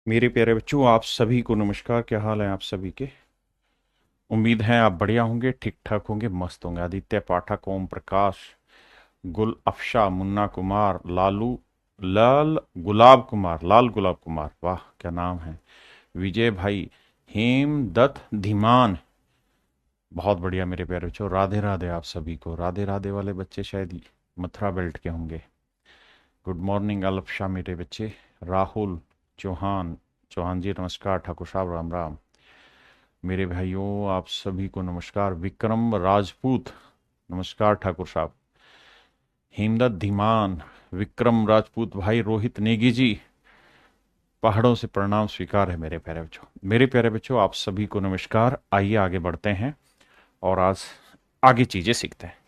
मेरे प्यारे बच्चों, आप सभी को नमस्कार। क्या हाल है आप सभी के? उम्मीद है आप बढ़िया होंगे, ठीक ठाक होंगे, मस्त होंगे। आदित्य पाठक, ओम प्रकाश, गुल अफशा, मुन्ना कुमार, लालू, लाल गुलाब कुमार, लाल गुलाब कुमार, वाह क्या नाम है। विजय भाई, हेमदत्त धीमान, बहुत बढ़िया मेरे प्यारे बच्चों। राधे राधे आप सभी को। राधे राधे वाले बच्चे शायद मथुरा बेल्ट के होंगे। गुड मॉर्निंग अल्फशा मेरे बच्चे। राहुल चौहान, चौहान जी नमस्कार। ठाकुर साहब राम राम। मेरे भाइयों आप सभी को नमस्कार। विक्रम राजपूत, नमस्कार ठाकुर साहब। हेमदत्त धीमान, विक्रम राजपूत भाई, रोहित नेगी जी, पहाड़ों से प्रणाम स्वीकार है मेरे प्यारे बच्चों। मेरे प्यारे बच्चों आप सभी को नमस्कार। आइए आगे बढ़ते हैं और आज आगे चीजें सीखते हैं।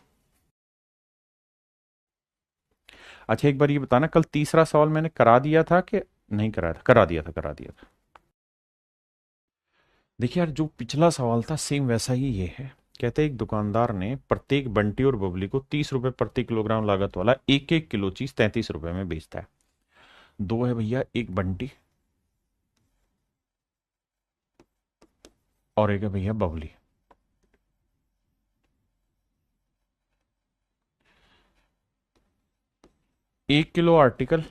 अच्छा एक बार ये बताना, कल तीसरा सवाल मैंने करा दिया था कि नहीं कराया था? करा दिया था, करा दिया था। देखिए यार, जो पिछला सवाल था सेम वैसा ही ये है। कहते एक दुकानदार ने प्रत्येक बंटी और बबली को 30 रुपए प्रति किलोग्राम लागत वाला एक एक किलो चीज 33 रुपए में बेचता है। दो है भैया एक बंटी और एक है भैया बबली। 1 किलो आर्टिकल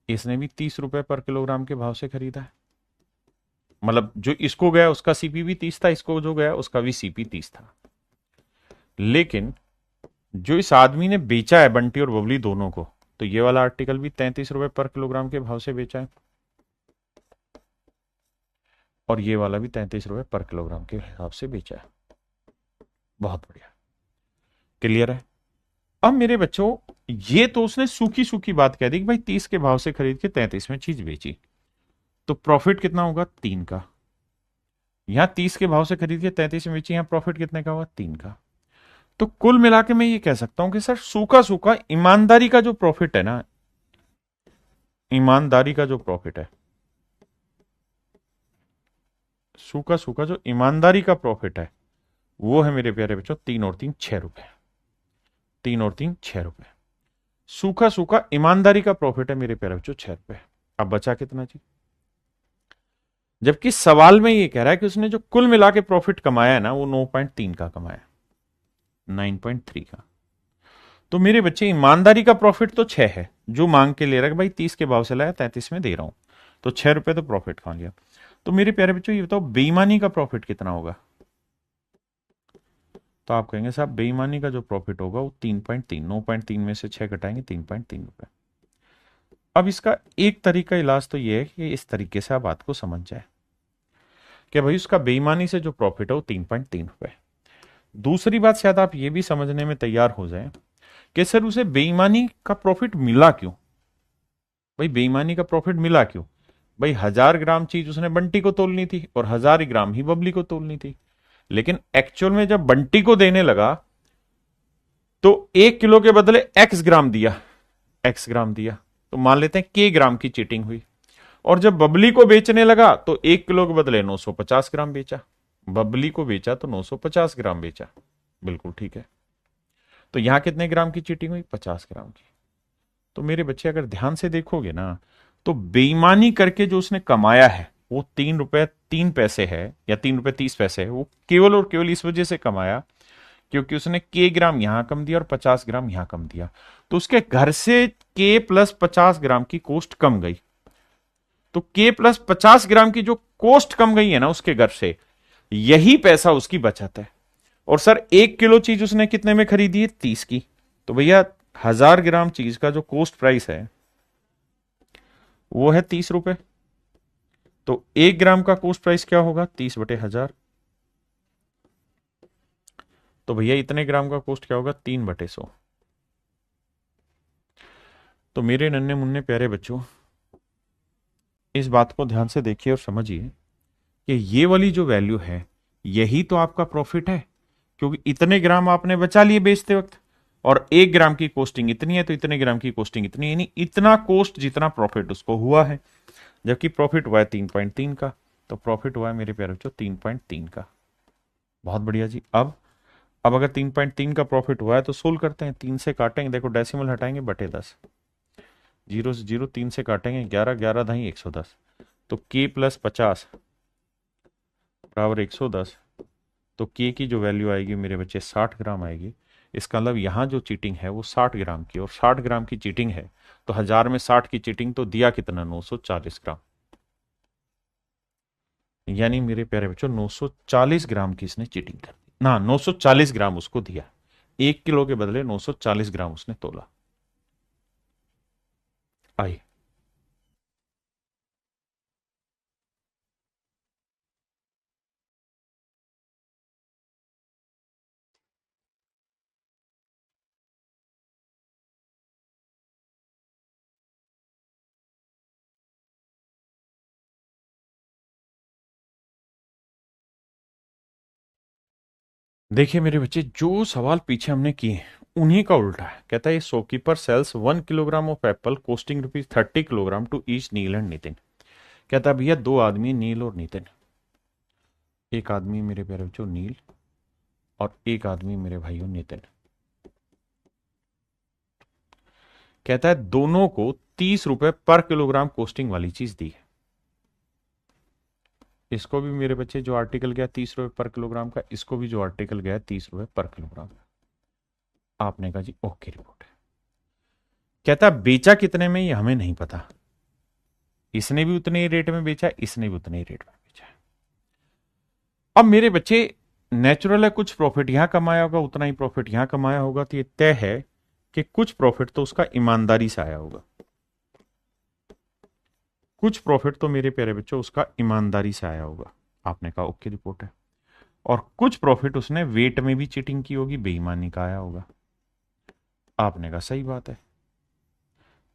इसने भी 30 रुपए पर किलोग्राम के भाव से खरीदा है। मतलब जो इसको गया उसका सीपी भी 30 था, इसको जो गया उसका भी सीपी 30 था। लेकिन जो इस आदमी ने बेचा है बंटी और बबली दोनों को, तो ये वाला आर्टिकल भी 33 रुपए पर किलोग्राम के भाव से बेचा है और ये वाला भी 33 रुपए पर किलोग्राम के हिसाब से बेचा है। बहुत बढ़िया, क्लियर है। अब मेरे बच्चों, ये तो उसने सूखी सूखी बात कह दी कि भाई 30 के भाव से खरीद के 33 में चीज बेची, तो प्रॉफिट कितना होगा? 3 का। यहां 30 के भाव से खरीद के 33 में बेची, यहां प्रॉफिट कितने का हुआ? 3 का। तो कुल मिला के मैं ये कह सकता हूं कि सर सूखा सूखा ईमानदारी का जो प्रॉफिट है ना, ईमानदारी का जो प्रॉफिट है, सूखा सूखा जो ईमानदारी का प्रॉफिट है, वो है मेरे प्यारे बच्चों 3 और 3 6 रुपए। 3 और 3 6 रुपए सूखा सूखा ईमानदारी का प्रॉफिट है मेरे प्यारे बच्चों, 6 रुपए। अब बचा कितना जी? जबकि सवाल में ये कह रहा है कि उसने जो कुल मिला के प्रॉफिट कमाया है ना, वो 9.3 का कमाया, 9.3 का। तो मेरे बच्चे ईमानदारी का प्रॉफिट तो 6 है, जो मांग के ले रहा है भाई 30 के भाव से लाया 33 में दे रहा हूं, तो 6 रुपए तो प्रॉफिट खा लिया। तो मेरे प्यारे बच्चों ये बताओ बेईमानी का प्रॉफिट कितना होगा? तो आप कहेंगे साहब बेईमानी का जो प्रॉफिट होगा वो 3.3, 9.3 में से 6 घटाएंगे 3.3 रुपए। अब इसका एक तरीका इलाज तो ये है कि इस तरीके से आप बात को समझ जाए कि भाई उसका बेईमानी से जो प्रॉफिट है वो 3.3 रुपए। दूसरी बात शायद आप ये भी समझने में तैयार हो जाए कि सर उसे बेईमानी का प्रॉफिट मिला क्यों? भाई बेईमानी का प्रॉफिट मिला क्यों? भाई 1000 ग्राम चीज उसने बंटी को तोलनी थी और 1000 ग्राम ही बबली को तोलनी थी। लेकिन एक्चुअल में जब बंटी को देने लगा तो 1 किलो के बदले एक्स ग्राम दिया, एक्स ग्राम दिया, तो मान लेते हैं के ग्राम की चीटिंग हुई। और जब बबली को बेचने लगा तो 1 किलो के बदले 950 ग्राम बेचा। बबली को बेचा तो 950 ग्राम बेचा, बिल्कुल ठीक है। तो यहां कितने ग्राम की चीटिंग हुई? 50 ग्राम की। तो मेरे बच्चे अगर ध्यान से देखोगे ना, तो बेईमानी करके जो उसने कमाया है वो 3 रुपए 3 पैसे है या 3 रुपए 30 पैसे है। वो केवल और केवल इस वजह से कमाया क्योंकि उसने के ग्राम यहां कम दिया और 50 ग्राम यहां कम दिया। तो उसके घर से के प्लस 50 ग्राम की कॉस्ट कम गई। तो के प्लस 50 ग्राम की जो कॉस्ट कम गई है ना उसके घर से, यही पैसा उसकी बचत है। और सर 1 किलो चीज उसने कितने में खरीदी है? 30 की। तो भैया 1000 ग्राम चीज का जो कॉस्ट प्राइस है वो है 30 रुपए। तो 1 ग्राम का कॉस्ट प्राइस क्या होगा? 30/1000। तो भैया इतने ग्राम का कॉस्ट क्या होगा? 3/100। तो मेरे नन्हे मुन्ने प्यारे बच्चों, इस बात को ध्यान से देखिए और समझिए कि ये वाली जो वैल्यू है यही तो आपका प्रॉफिट है, क्योंकि इतने ग्राम आपने बचा लिए बेचते वक्त और 1 ग्राम की कॉस्टिंग इतनी है तो इतने ग्राम की कॉस्टिंग इतनी है, यानी इतना कॉस्ट जितना प्रॉफिट उसको हुआ है। जबकि प्रॉफिट हुआ है 3.3 का, तो प्रॉफिट हुआ है मेरे प्यारे बच्चों 3.3 का। बहुत बढ़िया जी। अब अगर 3.3 का प्रॉफिट हुआ है तो सोल्व करते हैं, 3 से काटेंगे, देखो डेसिमल हटाएंगे, बटे 10। जीरो से जीरो, 3 से काटेंगे 11, 11 दही 110, तो के प्लस 50 बराबर 110। तो के की जो वैल्यू आएगी मेरे बच्चे 60 ग्राम आएगी। इसका मतलब यहाँ जो चीटिंग है वो 60 ग्राम की, और 60 ग्राम की चीटिंग है तो 1000 में 60 की चीटिंग, तो दिया कितना, 940 ग्राम। यानी मेरे प्यारे बच्चों 940 ग्राम की इसने चीटिंग कर दी ना, 940 ग्राम उसको दिया, 1 किलो के बदले 940 ग्राम उसने तोला। आई। देखिए मेरे बच्चे, जो सवाल पीछे हमने किए उन्हीं का उल्टा है। कहता है shopkeeper sells 1 kilogram of apple costing ₹30 to each Neel and Nitin. कहता है भैया दो आदमी नील और नितिन, एक आदमी मेरे प्यारे बच्चों नील और एक आदमी मेरे भाइयों नितिन। कहता है दोनों को ₹30 पर किलोग्राम कोस्टिंग वाली चीज दी है। इसको भी मेरे बच्चे जो आर्टिकल गया ₹30 पर किलोग्राम का, इसको भी जो आर्टिकल गया ₹30 पर किलोग्राम का। आपने कहा जी ओके रिपोर्ट है। कहता बेचा कितने में ये हमें नहीं पता, इसने भी उतने ही रेट में बेचा, इसने भी उतने ही रेट में बेचा। अब मेरे बच्चे नेचुरल है, कुछ प्रॉफिट यहां कमाया होगा, उतना ही प्रॉफिट यहां कमाया होगा, तो ये तय है कि कुछ प्रॉफिट तो उसका ईमानदारी से आया होगा। कुछ प्रॉफिट तो मेरे प्यारे बच्चों उसका ईमानदारी से आया होगा। आपने कहा ओके रिपोर्ट है। और कुछ प्रॉफिट उसने वेट में भी चीटिंग की होगी, बेईमानी का आया होगा। आपने कहा सही बात है,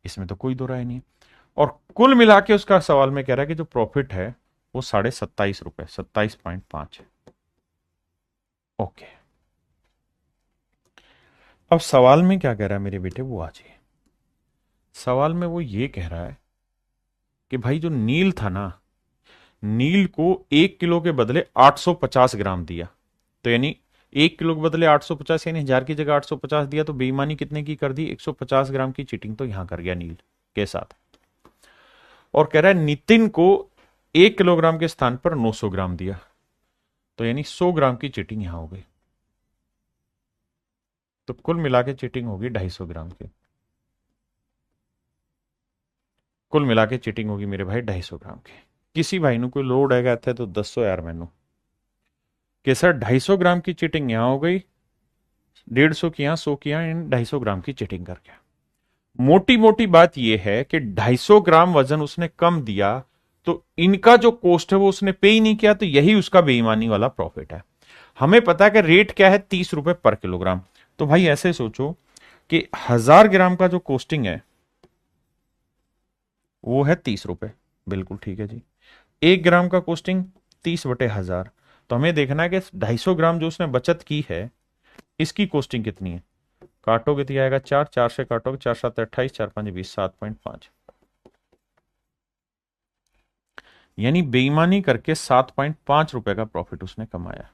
इसमें तो कोई दो राय नहीं है। और कुल मिला के उसका सवाल में कह रहा है कि जो प्रॉफिट है वो ₹27.5, 27.5 है। ओके। अब सवाल में क्या कह रहा है मेरे बेटे, वो आ जाइए। सवाल में वो ये कह रहा है कि भाई जो नील था ना, नील को 1 किलो के बदले 850 ग्राम दिया, तो यानी 1 किलो के बदले 850, यानी 1000 की जगह 850 दिया, तो बेईमानी कितने की कर दी, 150 ग्राम की चीटिंग तो यहां कर गया नील के साथ। और कह रहा है नितिन को 1 किलोग्राम के स्थान पर 900 ग्राम दिया, तो यानी 100 ग्राम की चीटिंग यहां हो गई। तो कुल मिला के चीटिंग होगी 250 ग्राम की। कुल मिला के चीटिंग होगी मेरे भाई 250 ग्राम की। किसी भाई ਨੂੰ कोई लोड आएगा ਇੱਥੇ तो दसो यार मैनू कि सर 250 ग्राम की चीटिंग यहां हो गई, 150 की यहां, 100 की यहां, इन 250 ग्राम की चीटिंग करके। मोटी मोटी बात यह है कि 250 ग्राम वजन उसने कम दिया, तो इनका जो कॉस्ट है वो उसने पे ही नहीं किया, तो यही उसका बेईमानी वाला प्रॉफिट है। हमें पता है कि रेट क्या है, ₹30 पर किलोग्राम। तो भाई ऐसे सोचो कि 1000 ग्राम का जो कॉस्टिंग है वो है ₹30। बिल्कुल ठीक है जी। 1 ग्राम का कॉस्टिंग 30/1000। तो हमें देखना है कि 250 ग्राम जो उसने बचत की है इसकी कॉस्टिंग कितनी है। काटोगे तो आएगा 4, 4 से काटोगे 4 7 28, 4 5 20, 7.5। यानी बेईमानी करके ₹7.5 का प्रॉफिट उसने कमाया।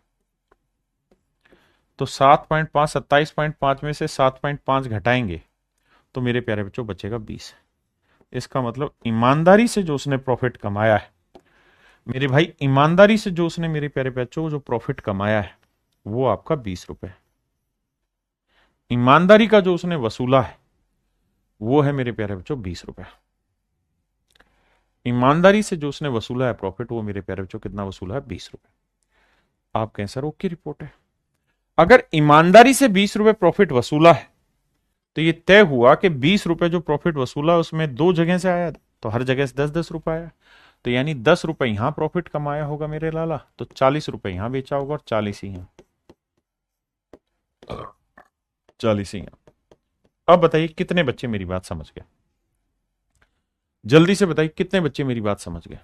तो 7.5, 27.5 में से 7.5 घटाएंगे तो मेरे प्यारे बच्चों बचेगा 20। इसका मतलब ईमानदारी से जो उसने प्रॉफिट कमाया है मेरे भाई, ईमानदारी से जो उसने मेरे प्यारे बच्चों जो प्रॉफिट कमाया है वो आपका ₹20। ईमानदारी का जो उसने वसूला है वो है मेरे प्यारे बच्चों ₹20। ईमानदारी से जो उसने वसूला है प्रॉफिट, वो मेरे प्यारे बच्चों कितना वसूला है, ₹20। आप कहें सर ओके रिपोर्ट है। अगर ईमानदारी से ₹20 प्रॉफिट वसूला है तो ये तय हुआ कि ₹20 जो प्रॉफिट वसूला उसमें दो जगह से आया, तो हर जगह से 10-10 रुपए आया, तो यानी ₹10 यहां प्रॉफिट कमाया होगा मेरे लाला, तो ₹40 यहां बेचा होगा और 40 ही यहां, 40 ही यहां। अब बताइए कितने बच्चे मेरी बात समझ गए, जल्दी से बताइए कितने बच्चे मेरी बात समझ गए।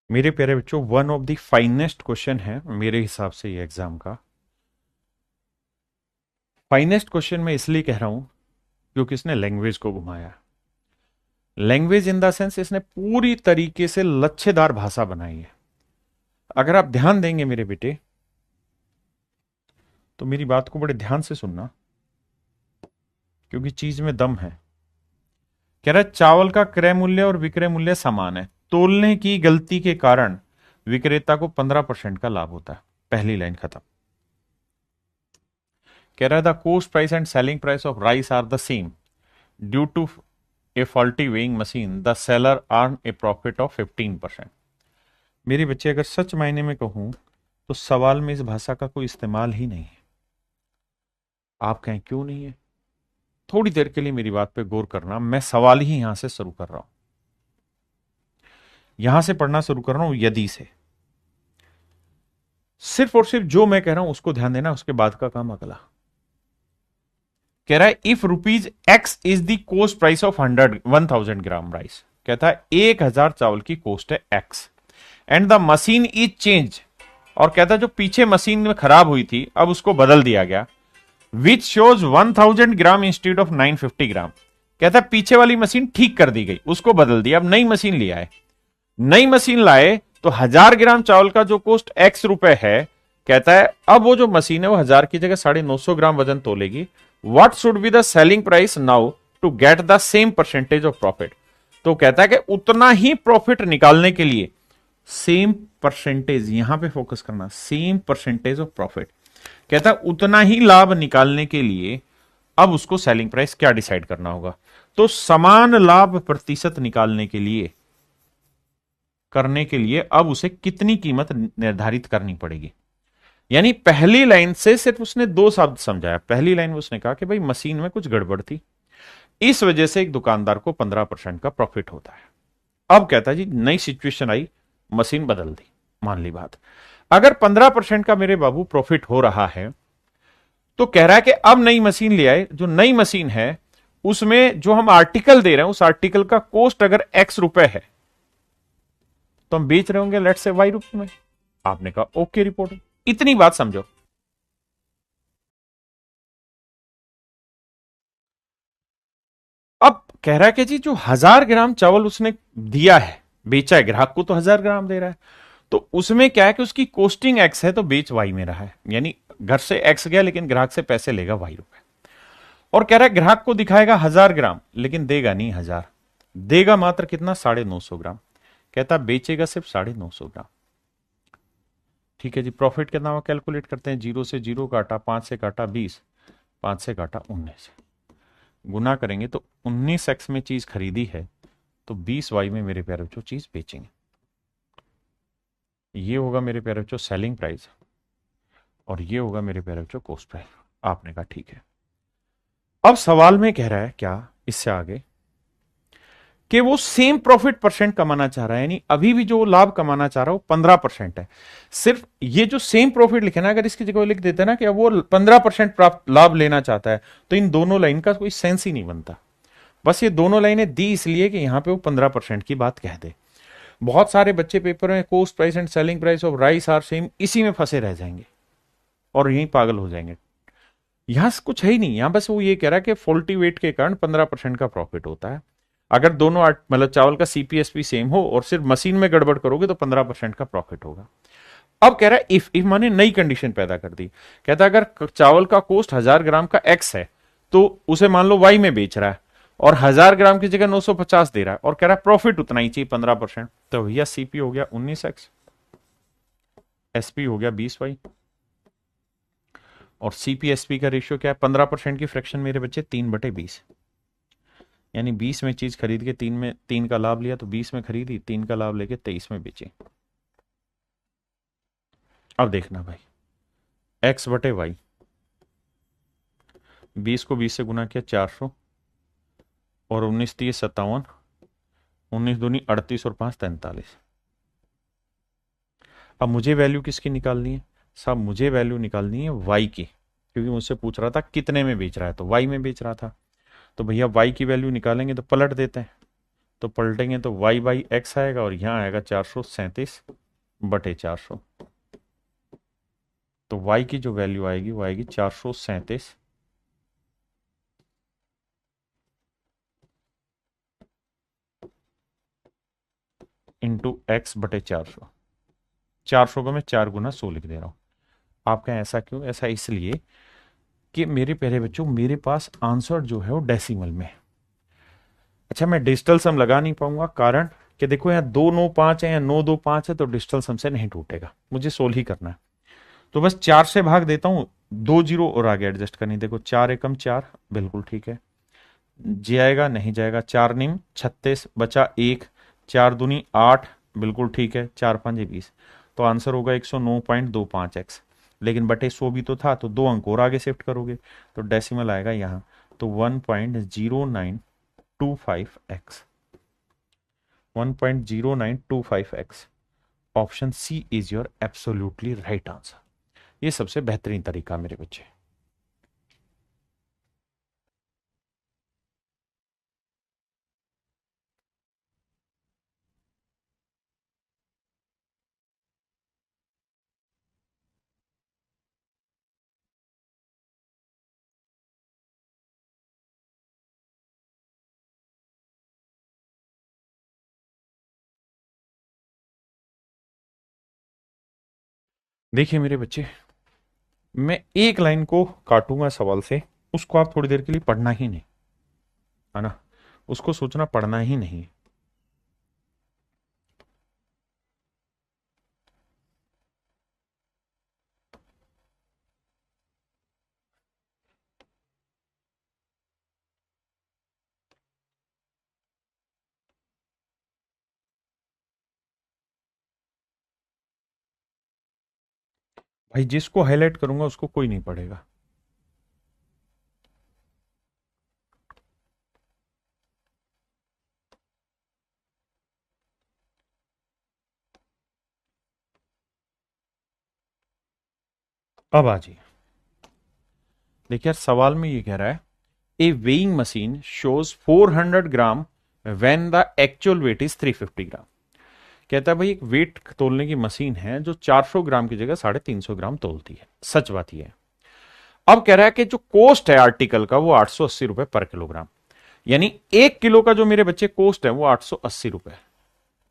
मेरे प्यारे बच्चों, one of the finest question है मेरे हिसाब से ये एग्जाम का। फाइनेस्ट क्वेश्चन मैं इसलिए कह रहा हूं क्योंकि इसने लैंग्वेज को घुमाया। लैंग्वेज इन द सेंस इसने पूरी तरीके से लच्छेदार भाषा बनाई है। अगर आप ध्यान देंगे मेरे बेटे, तो मेरी बात को बड़े ध्यान से सुनना, क्योंकि चीज में दम है। कह रहा है चावल का क्रय मूल्य और विक्रय मूल्य समान है, तोलने की गलती के कारण विक्रेता को 15% का लाभ होता है। पहली लाइन खत्म। कह रहा है the cost price and selling price of rice are the same due to a faulty weighing machine, the seller earn a profit of 15%। मेरे बच्चे, अगर सच मायने में कहूं तो सवाल में इस भाषा का कोई इस्तेमाल ही नहीं है। आप कहें क्यों नहीं है? थोड़ी देर के लिए मेरी बात पे गौर करना। मैं सवाल ही यहां से शुरू कर रहा हूं, यहां से पढ़ना शुरू कर रहा हूं यदि से। सिर्फ और सिर्फ जो मैं कह रहा हूं उसको ध्यान देना, उसके बाद का काम अगला। कह रहा है if rupees x is the cost price of 1000 gram rice. कहता है 1000 चावल की कोस्ट है x, and the machine is change. और कहता है जो पीछे मशीन में खराब हुई थी अब उसको बदल दिया गया, which shows 1000 gram instead of 950 ग्राम। कहता है पीछे वाली मशीन ठीक कर दी गई, उसको बदल दिया, अब नई मशीन लिया है। नई मशीन लाए तो 1000 ग्राम चावल का जो कोस्ट एक्स रुपए है, कहता है अब वो जो मशीन है वो 1000 की जगह 950 ग्राम वजन तोलेगी। What should be the selling price now to get the same percentage of profit. तो कहता है कि उतना ही प्रॉफिट निकालने के लिए सेम परसेंटेज, यहां पे फोकस करना, सेम परसेंटेज ऑफ प्रॉफिट। कहता है उतना ही लाभ निकालने के लिए अब उसको सेलिंग प्राइस क्या डिसाइड करना होगा। तो समान लाभ प्रतिशत निकालने के लिए अब उसे कितनी कीमत निर्धारित करनी पड़ेगी। यानी पहली लाइन से सिर्फ उसने 2 शब्द समझाया। पहली लाइन में उसने कहा कि भाई मशीन में कुछ गड़बड़ थी, इस वजह से एक दुकानदार को 15% का प्रॉफिट होता है। अब कहता है जी नई सिचुएशन आई, मशीन बदल दी, मान ली बात। अगर 15% का मेरे बाबू प्रॉफिट हो रहा है तो कह रहा है कि अब नई मशीन ले आए। जो नई मशीन है उसमें जो हम आर्टिकल दे रहे हैं उस आर्टिकल का कॉस्ट अगर एक्स रुपए है तो हम बेच रहे होंगे लेट्स से वाई रुपए में। आपने कहा ओके रिपोर्ट, इतनी बात समझो। अब कह रहा है कि जी जो 1000 ग्राम चावल उसने दिया है, बेचा है, ग्राहक को तो 1000 ग्राम दे रहा है, तो उसमें क्या है कि उसकी कोस्टिंग एक्स है तो बेच वाई में रहा है। यानी घर से एक्स गया लेकिन ग्राहक से पैसे लेगा वाई रुपए। और कह रहा है ग्राहक को दिखाएगा 1000 ग्राम लेकिन देगा नहीं 1000, देगा मात्र कितना 950 ग्राम। कहता बेचेगा सिर्फ 950 ग्राम। ठीक है जी, प्रॉफिट कितना हुआ कैलकुलेट करते हैं। 0 से 0 काटा, 5 से काटा 20, 5 से काटा 19, गुना करेंगे तो 19x में चीज खरीदी है तो 20y में मेरे प्यारे बच्चों चीज बेचेंगे। ये होगा मेरे प्यारे बच्चों सेलिंग प्राइस और ये होगा मेरे प्यारे बच्चों कॉस्ट प्राइस। आपने कहा ठीक है। अब सवाल में कह रहा है क्या इससे आगे कि वो सेम प्रॉफिट परसेंट कमाना चाह रहा है, यानी अभी भी जो लाभ कमाना चाह रहा है वो 15% है। सिर्फ ये जो सेम प्रॉफिट लिखे ना, अगर इसकी जगह लिख देते ना कि वो 15% प्राप्त लाभ लेना चाहता है तो इन दोनों लाइन का कोई सेंस ही नहीं बनता। बस ये दोनों लाइनें दी इसलिए कि यहां पे वो 15% की बात कह दे। बहुत सारे बच्चे पेपर में cost price and selling price of rice are same इसी में फंसे रह जाएंगे और यहीं पागल हो जाएंगे। यहां कुछ है ही नहीं, यहां बस वो ये कह रहा है कि फॉल्टी वेट के कारण 15% का प्रॉफिट होता है। अगर दोनों मतलब चावल का सीपीएसपी सेम हो और सिर्फ मशीन में गड़बड़ करोगे तो 15% का प्रॉफिट होगा। अब कह रहा है इफ माने नई कंडीशन पैदा कर दी। कहता है अगर चावल का कोस्ट 1000 ग्राम का एक्स है तो उसे मान लो वाई में बेच रहा है और 1000 ग्राम की जगह 950 दे रहा है और कह रहा है प्रॉफिट उतना ही चाहिए 15%। तो भैया सीपी हो गया 19x, एसपी हो गया 20y और सीपीएसपी का रेशियो क्या है 15% की फ्रैक्शन मेरे बच्चे 3/20। यानी 20 में चीज खरीद के 3 का लाभ लिया तो 20 में खरीदी, 3 का लाभ लेके 23 में बेची। अब देखना भाई x/y, 20 को 20 से गुना किया 400 और 19 3 57, 19 दूनी 38 और 5 43। अब मुझे वैल्यू किसकी निकालनी है साहब? मुझे वैल्यू निकालनी है y की, क्योंकि मुझसे पूछ रहा था कितने में बेच रहा है तो y में बेच रहा था। तो भैया y की वैल्यू निकालेंगे तो पलट देते हैं, तो पलटेंगे तो y बाई एक्स आएगा और यहाँ आएगा 437/400। तो y की जो वैल्यू आएगी वो आएगी 437 इंटू एक्स बटे 400। 400 को मैं 4 × 100 लिख दे रहा हूं। आप कहें ऐसा क्यों? ऐसा इसलिए कि मेरे प्यारे बच्चों, मेरे पास आंसर जो है वो डेसिमल में है। अच्छा, मैं डिजिटल सम लगा नहीं पाऊंगा, कारण कि देखो यहाँ 295 है या 925 है, तो डिजिटल सम से नहीं टूटेगा, मुझे सोल्व ही करना है। तो बस 4 से भाग देता हूं, 2 जीरो और आगे एडजस्ट करनी। देखो 4 एकम 4, बिल्कुल ठीक है। जी आएगा नहीं जाएगा, 4 निम 36 बचा 1, 4 दूनी 8, बिल्कुल ठीक है, 4 5 20। तो आंसर होगा 109.25x। लेकिन बटे 100 भी तो था, तो 2 अंक और आगे शिफ्ट करोगे तो डेसिमल आएगा यहाँ, तो 1.0925x। 1.0925x। Option C is your absolutely right answer. ये सबसे बेहतरीन तरीका मेरे बच्चे। देखिए मेरे बच्चे, मैं एक लाइन को काटूंगा सवाल से, उसको आप थोड़ी देर के लिए पढ़ना ही नहीं, है ना, उसको सोचना पढ़ना ही नहीं। भाई जिसको हाईलाइट करूंगा उसको कोई नहीं पढ़ेगा। अब आ जाइए, देखिए यार सवाल में ये कह रहा है, a weighing machine shows 400 gram when the actual weight is 350 gram. कहता है भाई एक वेट तोलने की मशीन है जो 400 ग्राम की जगह 350 ग्राम तोलती है। सच बात यह है। अब कह रहा है कि जो कोस्ट है आर्टिकल का वो 880 रुपए पर किलोग्राम, यानी 1 किलो का जो मेरे बच्चे कोस्ट है वो 880 रुपए है।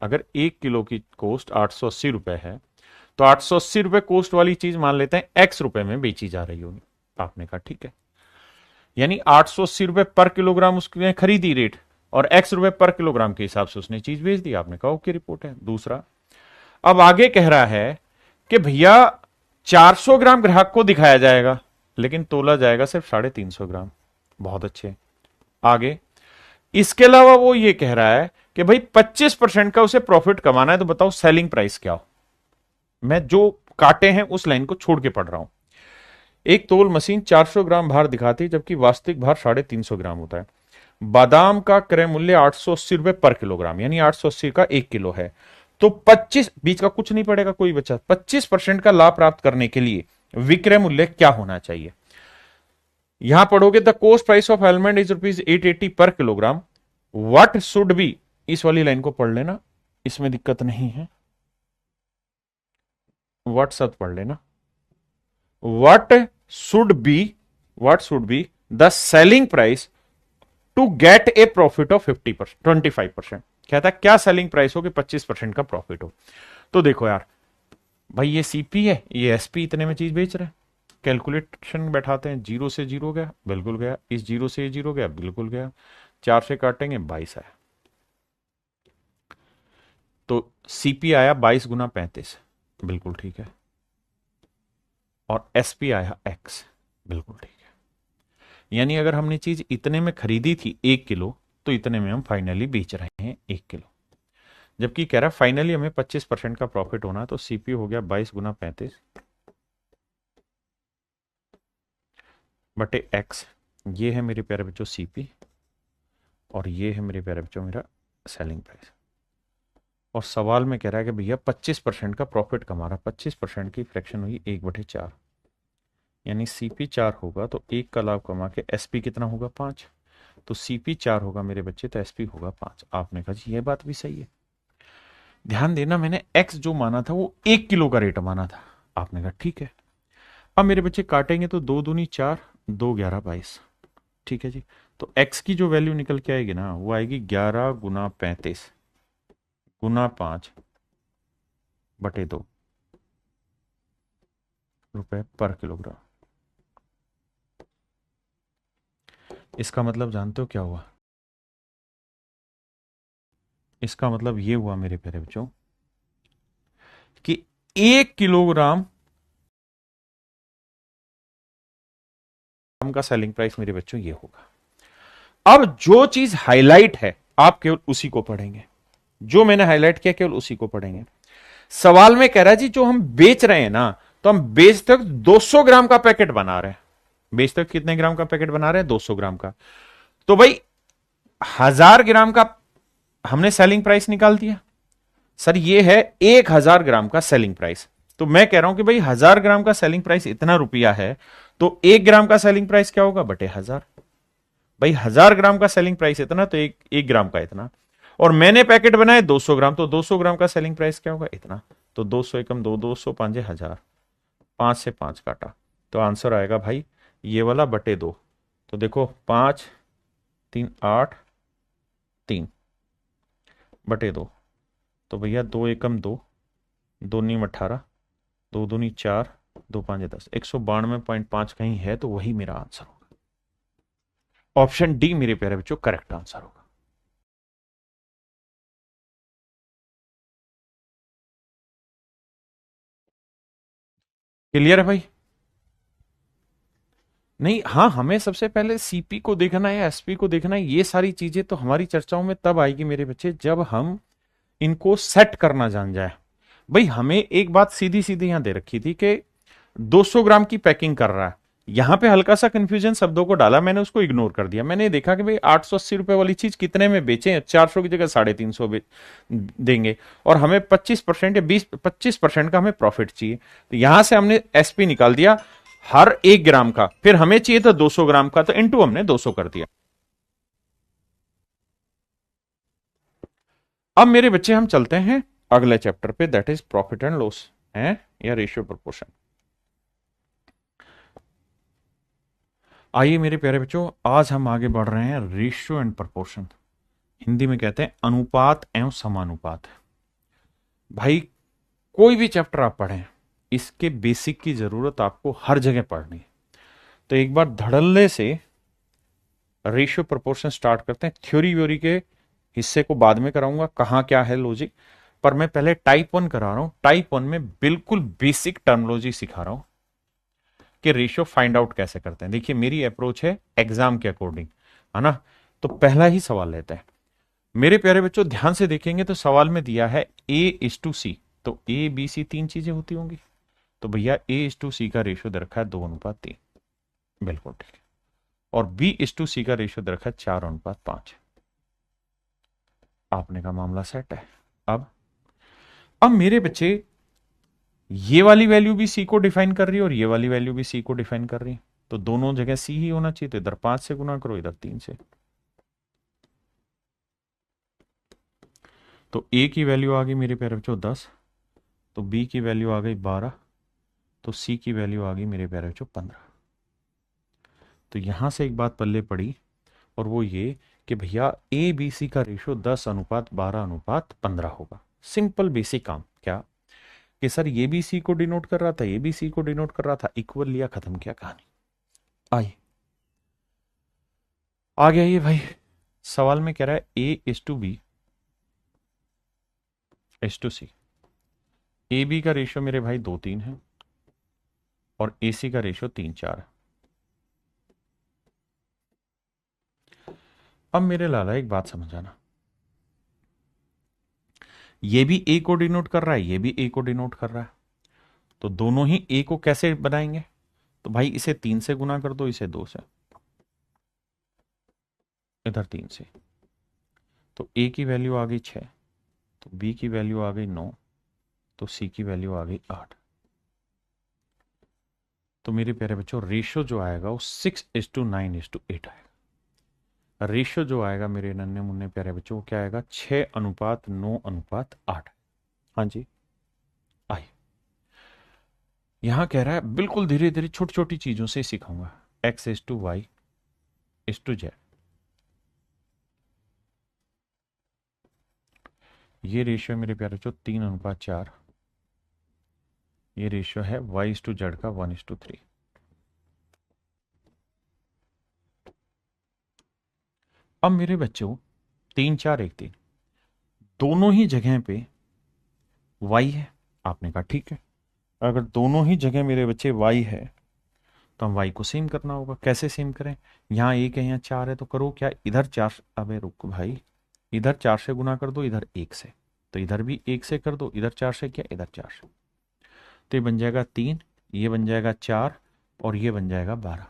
अगर 1 किलो की कोस्ट 880 रुपए है, तो 880 रुपए कोस्ट वाली चीज मान लेते हैं एक्स रुपए में बेची जा रही होगी। आपने कहा ठीक है, यानी 880 रुपए पर किलोग्राम उसने खरीदी रेट, और एक्स रुपए पर किलोग्राम के हिसाब से उसने चीज बेच दी। आपने कहा ओके, रिपोर्ट है। दूसरा, अब आगे कह रहा है कि भैया 400 ग्राम ग्राहक को दिखाया जाएगा, लेकिन तोला जाएगा सिर्फ 350 ग्राम। बहुत अच्छे। आगे इसके अलावा वो ये कह रहा है कि भाई 25% का उसे प्रॉफिट कमाना है, तो बताओ सेलिंग प्राइस क्या हो। मैं जो काटे हैं उस लाइन को छोड़ के पढ़ रहा हूं। एक तोल मशीन 400 ग्राम भार दिखाती है, जबकि वास्तविक भार 350 ग्राम होता है। बादाम का क्रय मूल्य 880 रुपए पर किलोग्राम, यानी 880 का 1 किलो है। तो 25, बीच का कुछ नहीं पड़ेगा, कोई बचा। 25% का लाभ प्राप्त करने के लिए विक्रय मूल्य क्या होना चाहिए? यहां पढ़ोगे the cost price of almond is ₹880 पर किलोग्राम, व्हाट शुड बी। इस वाली लाइन को पढ़ लेना, इसमें दिक्कत नहीं है। व्हाट सब पढ़ लेना। What should be, what should be the selling price to get a profit of 25%। कहता है क्या सेलिंग प्राइस हो कि 25% का प्रॉफिट हो। तो देखो यार भाई, ये सीपी है, ये एसपी, इतने में चीज बेच रहे हैं। कैलकुलेशन बैठाते हैं, 0 से 0 गया, बिल्कुल गया। इस 0 से 0 गया, बिल्कुल गया। 4 से काटेंगे 22 आया, तो सीपी आया 22 × 35, बिल्कुल ठीक है। और एसपी आया एक्स, बिल्कुल ठीक है। यानी अगर हमने चीज इतने में खरीदी थी 1 किलो, तो इतने में हम फाइनली बेच रहे हैं 1 किलो। जबकि कह रहा है फाइनली हमें 25% का प्रॉफिट होना है, तो सीपी हो गया 22 × 35 बटे एक्स। ये है मेरे प्यारे बच्चों सीपी, और ये है मेरे प्यारे बच्चों मेरा सेलिंग प्राइस। और सवाल में कह रहा है कि भैया 25% का प्रॉफिट कमा रहा, 25% की फ्रैक्शन हुई 1/4, यानी सीपी 4 होगा तो 1 का लाभ कमा के एसपी कितना होगा 5। तो सीपी 4 होगा मेरे बच्चे, तो एसपी होगा 5। आपने कहा जी ये बात भी सही है। ध्यान देना, मैंने एक्स जो माना था वो 1 किलो का रेट माना था। आपने कहा ठीक है। अब मेरे बच्चे काटेंगे तो 2 दूनी 4, 2 11 22। ठीक है जी। तो x की जो वैल्यू निकल के आएगी ना, वो आएगी 11 गुना 35 गुना 5 बटे 2 रुपए पर किलोग्राम। इसका मतलब जानते हो क्या हुआ? इसका मतलब ये हुआ मेरे प्यारे बच्चों कि 1 किलोग्राम का सेलिंग प्राइस मेरे बच्चों ये होगा। अब जो चीज हाईलाइट है आप केवल उसी को पढ़ेंगे, जो मैंने हाईलाइट किया केवल उसी को पढ़ेंगे। सवाल में कह रहा है जी जो हम बेच रहे हैं ना, तो हम बेच तक 200 ग्राम का पैकेट बना रहे हैं। बेच तक कितने ग्राम का पैकेट बना रहे हैं? 200 ग्राम का। तो भाई 1000 ग्राम का हमने सेलिंग प्राइस निकाल दिया। सर ये है 1000 ग्राम का सेलिंग प्राइस। तो मैं कह रहा हूं कि भाई 1000 ग्राम का सेलिंग प्राइस इतना रुपया है, तो 1 ग्राम का सेलिंग प्राइस क्या होगा? बटे 1000। भाई 1000 ग्राम का सेलिंग प्राइस इतना, तो एक ग्राम का इतना। और मैंने पैकेट बनाए 200 ग्राम, तो 200 ग्राम का सेलिंग प्राइस क्या होगा? इतना। तो 200 एकम 2, 200 पांजे 1000, 5 से 5 काटा, तो आंसर आएगा भाई ये वाला बटे 2। तो देखो 5 3 8 3 बटे 2। तो भैया 2 एकम 2, 2 नीम 18, 2 दूनी 4, 2 पांजे 10, 192.5 कहीं है, तो वही मेरा आंसर होगा। ऑप्शन डी मेरे प्यारे बच्चों करेक्ट आंसर होगा। क्लियर है भाई? नहीं, हाँ, हमें सबसे पहले सीपी को देखना है, एसपी को देखना है। ये सारी चीजें तो हमारी चर्चाओं में तब आएगी मेरे बच्चे जब हम इनको सेट करना जान जाए। भाई हमें एक बात सीधी सीधी यहां दे रखी थी कि 200 ग्राम की पैकिंग कर रहा है। यहां पे हल्का सा कंफ्यूजन शब्दों को डाला, मैंने उसको इग्नोर कर दिया। मैंने देखा कि भाई 880 रुपए वाली चीज कितने में बेचें? 400 की जगह 350 देंगे, और हमें 25% या 25% का हमें प्रॉफिट चाहिए। तो यहां से हमने एसपी निकाल दिया हर 1 ग्राम का। फिर हमें चाहिए था 200 ग्राम का, तो इनटू हमने 200 कर दिया। अब मेरे बच्चे हम चलते हैं अगले चैप्टर पे, that is profit and loss है या रेशियो प्रोपोर्शन। आइए मेरे प्यारे बच्चों, आज हम आगे बढ़ रहे हैं रेशियो एंड प्रोपोर्शन। हिंदी में कहते हैं अनुपात एवं समानुपात। भाई कोई भी चैप्टर आप पढ़ें, इसके बेसिक की जरूरत आपको हर जगह पढ़नी है। तो एक बार धड़ल्ले से रेशियो प्रोपोर्शन स्टार्ट करते हैं। थ्योरी व्योरी के हिस्से को बाद में कराऊंगा, कहां क्या है लॉजिक, पर मैं पहले टाइप 1 करा रहा हूं। टाइप 1 में बिल्कुल बेसिक टर्मोलॉजी सिखा रहा हूं कि रेशियो फाइंड आउट कैसे करते हैं। देखिए मेरी अप्रोच है एग्जाम के अकॉर्डिंग, है ना। तो पहला ही सवाल लेते हैं। मेरे प्यारे बच्चों ध्यान से देखेंगे तो सवाल में दिया है A:C, तो A B C 3 चीजें होती होंगी। तो भैया A:C का रेशियो दे रखा है 2:3, बिल्कुल ठीक है। और B:C का रेशियो दे रखा है 4:5। आपने का मामला सेट है। अब मेरे बच्चे ये वाली वैल्यू भी सी को डिफाइन कर रही है और ये वाली वैल्यू भी सी को डिफाइन कर रही है, तो दोनों जगह सी ही होना चाहिए। तो इधर 5 से गुना करो, इधर 3 से। तो ए की वैल्यू आ गई मेरे प्यारे बच्चों 10, तो बी की वैल्यू आ गई 12, तो सी की वैल्यू आ गई मेरे प्यारे बच्चों 15। तो यहां से एक बात पल्ले पड़ी, और वो ये कि भैया ए बी सी का रेशियो 10:12:15 होगा। सिंपल बेसिक काम क्या कि सर ये भी सी को डिनोट कर रहा था, ये भी सी को डिनोट कर रहा था, इक्वल लिया, खत्म किया कहानी। आइए आगे आइए भाई। सवाल में कह रहा है A:B:C। ए बी का रेशियो मेरे भाई 2:3 है और ए सी का रेशियो 3:4 है। अब मेरे लाला एक बात समझाना, ये भी ए को डिनोट कर रहा है, ये भी ए को डिनोट कर रहा है, तो दोनों ही ए को कैसे बनाएंगे? तो भाई इसे 3 से गुना कर दो, इसे 2 से, इधर 3 से। तो ए की वैल्यू आ गई 6, तो बी की वैल्यू आ गई 9, तो सी की वैल्यू आ गई 8। तो मेरे प्यारे बच्चों रेशियो जो आएगा वो 6:9:8 आएगा। रेशियो जो आएगा मेरे नन्हे मुन्ने प्यारे बच्चों, वो क्या आएगा? 6:9:8। हाँ जी, आइए। यहां कह रहा है बिल्कुल धीरे धीरे छोटी छोटी चीजों से सिखाऊंगा। x:y:z, ये रेशियो मेरे प्यारे बच्चों 3:4। ये रेशियो है y:z का 1:3। अब मेरे बच्चों 3:4:1:3 दोनों ही जगह पे y है। आपने कहा ठीक है, अगर दोनों ही जगह मेरे बच्चे y है तो हम y को सेम करना होगा। कैसे सेम करें? यहाँ एक है, यहाँ 4 है, तो करो क्या, इधर 4, अबे रुक भाई, इधर 4 से गुना कर दो, इधर 1 से, तो इधर भी 1 से कर दो, इधर 4 से, क्या इधर 4 से, तो ये बन जाएगा 3, ये बन जाएगा 4 और ये बन जाएगा 12।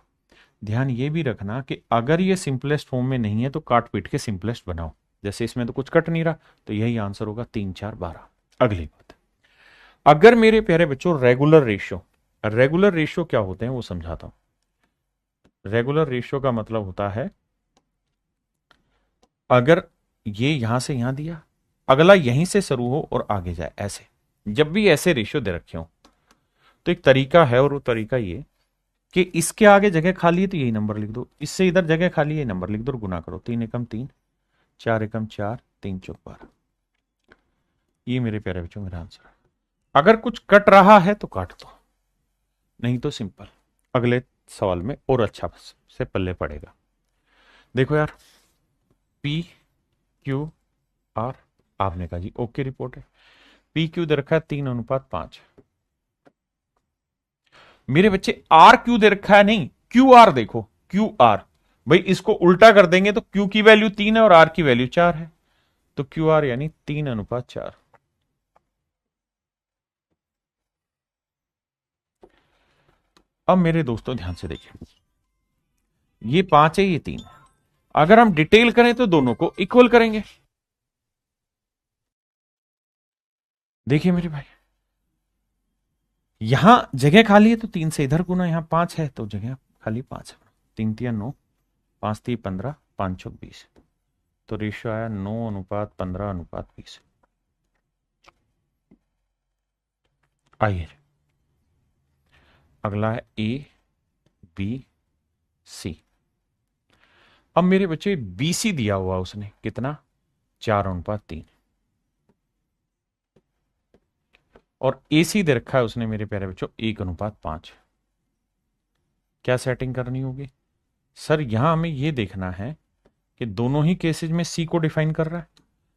ध्यान ये भी रखना कि अगर ये सिंपलेस्ट फॉर्म में नहीं है तो काट पीट के सिंपलेस्ट बनाओ। जैसे इसमें तो कुछ कट नहीं रहा, तो यही आंसर होगा 3 4 12। अगली बात, अगर मेरे प्यारे बच्चों रेगुलर रेशियो क्या होते हैं वो समझाता हूं। रेगुलर रेशियो का मतलब होता है, अगर ये यहां से यहां दिया, अगला यहीं से शुरू हो और आगे जाए, ऐसे जब भी ऐसे रेशियो दे रखे हो तो एक तरीका है, और वो तरीका ये कि इसके आगे जगह खाली है तो यही नंबर लिख दो, इससे इधर जगह खाली है नंबर लिख दो और गुना करो। 3 एकम 3, 4 एकम 4, 3 चौक 12। ये मेरे प्यारे बच्चों मेरा आंसर है। अगर कुछ कट रहा है तो काट दो, नहीं तो सिंपल अगले सवाल में और अच्छा से पल्ले पड़ेगा। देखो यार, पी क्यू आर, आपने कहा जी ओके रिपोर्ट है। पी क्यू दे रखा है 3:5। मेरे बच्चे आर क्यू दे रखा है, नहीं क्यू आर, देखो क्यू आर, भाई इसको उल्टा कर देंगे तो क्यू की वैल्यू 3 है और आर की वैल्यू 4 है, तो क्यू आर यानी 3:4। अब मेरे दोस्तों ध्यान से देखिए, ये 5 है, ये 3 है। अगर हम डिटेल करें तो दोनों को इक्वल करेंगे। देखिए मेरे भाई, यहां जगह खाली है तो 3 से इधर गुना, यहां 5 है तो जगह खाली 5 है। 3 तिया 9, 5 3 15, 5 6 20, तो रेशियो आया 9:15:20। आइए, अगला है ए बी सी। अब मेरे बच्चे बी सी दिया हुआ उसने कितना, 4:3, और ए सी दे रखा है उसने मेरे प्यारे बच्चों 1:5। क्या सेटिंग करनी होगी सर? यहां हमें यह देखना है कि दोनों ही केसेज में सी को डिफाइन कर रहा है।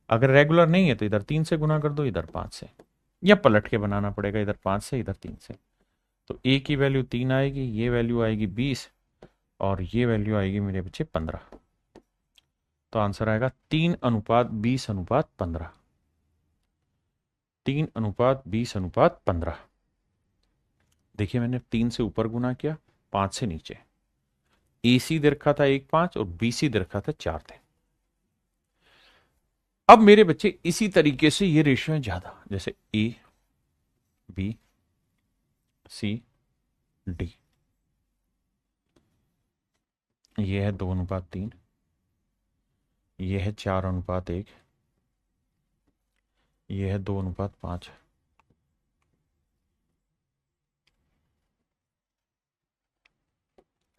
अगर रेगुलर नहीं है तो इधर 3 से गुना कर दो, इधर 5 से, या पलट के बनाना पड़ेगा, इधर 5 से इधर 3 से। तो ए की वैल्यू 3 आएगी, ये वैल्यू आएगी 20, और ये वैल्यू आएगी मेरे बच्चे 15। तो आंसर आएगा 3:20:15। 3:20:15। देखिए मैंने 3 से ऊपर गुना किया, 5 से नीचे। ए सी दे रखा था 1:5 और बी सी दे रखा था 4 थे। अब मेरे बच्चे इसी तरीके से ये रेशियो है ज्यादा, जैसे ए बी सी डी, ये है 2:3, ये है 4:1, ये है 2:5।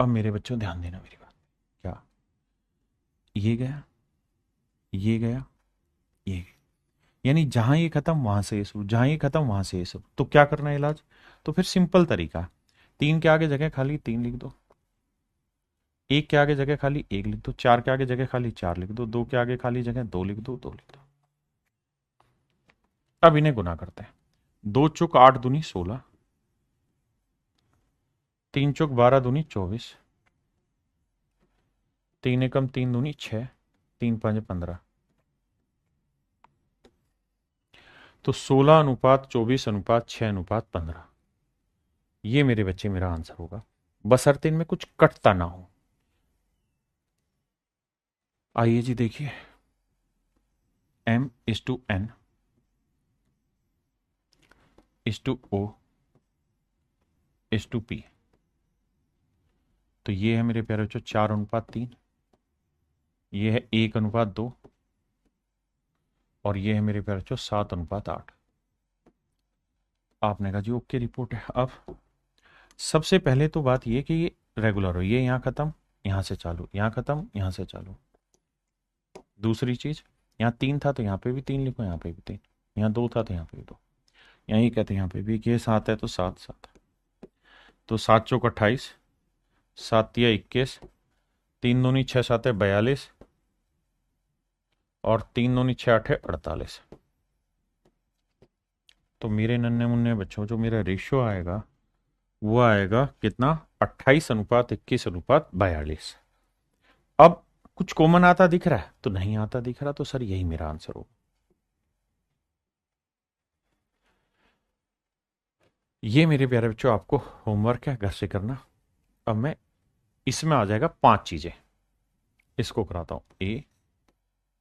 अब मेरे बच्चों ध्यान देना मेरी बात, क्या ये गया, ये गया, ये गया, यानी जहां ये खत्म वहां से ये शुरू, जहां ये खत्म वहां से ये शुरू, तो क्या करना है इलाज? तो फिर सिंपल तरीका है, 3 के आगे जगह खाली 3 लिख दो, 1 के आगे जगह खाली 1 लिख दो, 4 के आगे जगह खाली 4 लिख दो, 2 के आगे खाली जगह 2 लिख दो, 2 लिख दो। अब इन्हें गुना करते हैं। 2 चौक 8 दूनी 16, 3 चौक 12 दूनी 24, 3 एकम 3 दूनी 6, 3 5 15, तो 16:24:6:15। ये मेरे बच्चे मेरा आंसर होगा, बशर्ते इनमें कुछ कटता ना हो। आइए जी देखिए, M:N O:P, तो ये है मेरे प्यारे बच्चों 4:3, ये है 1:2 और ये है मेरे प्यारे बच्चों 7:8। आपने कहा जी ओके रिपोर्ट है। अब सबसे पहले तो बात ये कि ये रेगुलर हो, ये यहाँ खत्म, यहाँ से चालू, यहाँ खत्म, यहाँ से चालू। दूसरी चीज, यहाँ 3 था तो यहाँ पे भी 3 लिखो, यहाँ पे भी 3, यहाँ 2 था तो यहाँ पे भी 2, यही कहते हैं यहाँ पे भी कि 7 है तो 7 7, तो 7 चौक 28, 7 तिया 21, 3 दूनी 6 7 है 42 और 3 दूनी 6 8 है 48। तो मेरे नन्हे मुन्ने बच्चों जो मेरा रेशियो आएगा वो आएगा कितना, 28:21:42। अब कुछ कॉमन आता दिख रहा है तो नहीं आता दिख रहा, तो सर यही मेरा आंसर होगा। ये मेरे प्यारे बच्चों आपको होमवर्क है, घर से करना। अब मैं इसमें आ जाएगा 5 चीजें, इसको कराता हूं, A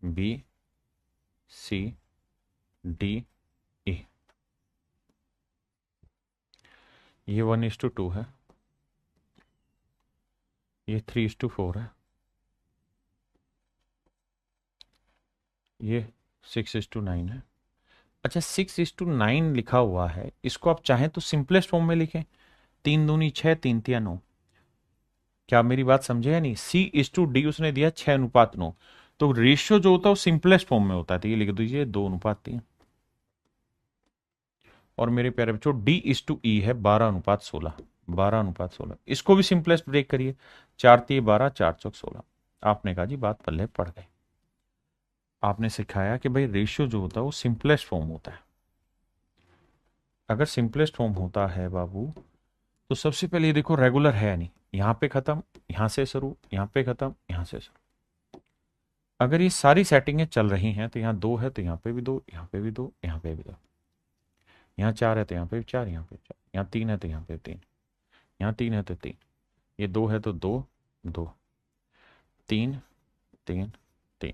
B C D A. ये 1:2 है, ये 3:4 है, ये 6:9 है। अच्छा 6:9 लिखा हुआ है, इसको आप चाहें तो सिंपलेस्ट फॉर्म में लिखें, 3 दूनी 6, 3 तिया 9। क्या आप मेरी बात समझे या नहीं? C/D उसने दिया 6:9, तो रेशियो जो होता है वो सिंपलेस्ट फॉर्म में होता है, तो ये लिख दीजिए 2:3। और मेरे प्यारे बच्चों D/E है 12:16, 12:16। इसको भी सिंपलेस्ट ब्रेक करिए, 4 तिये 12, 4 चौक 16। आपने कहा जी बात पल्ले पड़ गई, आपने सिखाया कि भाई रेशियो जो होता है वो सिंपलेस्ट फॉर्म होता है। अगर सिंपलेस्ट फॉर्म होता है बाबू तो सबसे पहले ये देखो रेगुलर है नहीं, यहां पे खत्म, यहां से शुरू, यहां पे खत्म, यहां से शुरू। अगर ये सारी सेटिंगें चल रही हैं तो यहाँ 2 है तो यहाँ पे भी 2, यहाँ पे भी 2, यहाँ पे भी 2, यहाँ 4 है तो यहाँ पे भी 4, यहाँ पे 4, यहाँ 3 है तो यहाँ पे 3, यहाँ 3 है तो 3, ये 2 है तो 2 2, 3 3 3,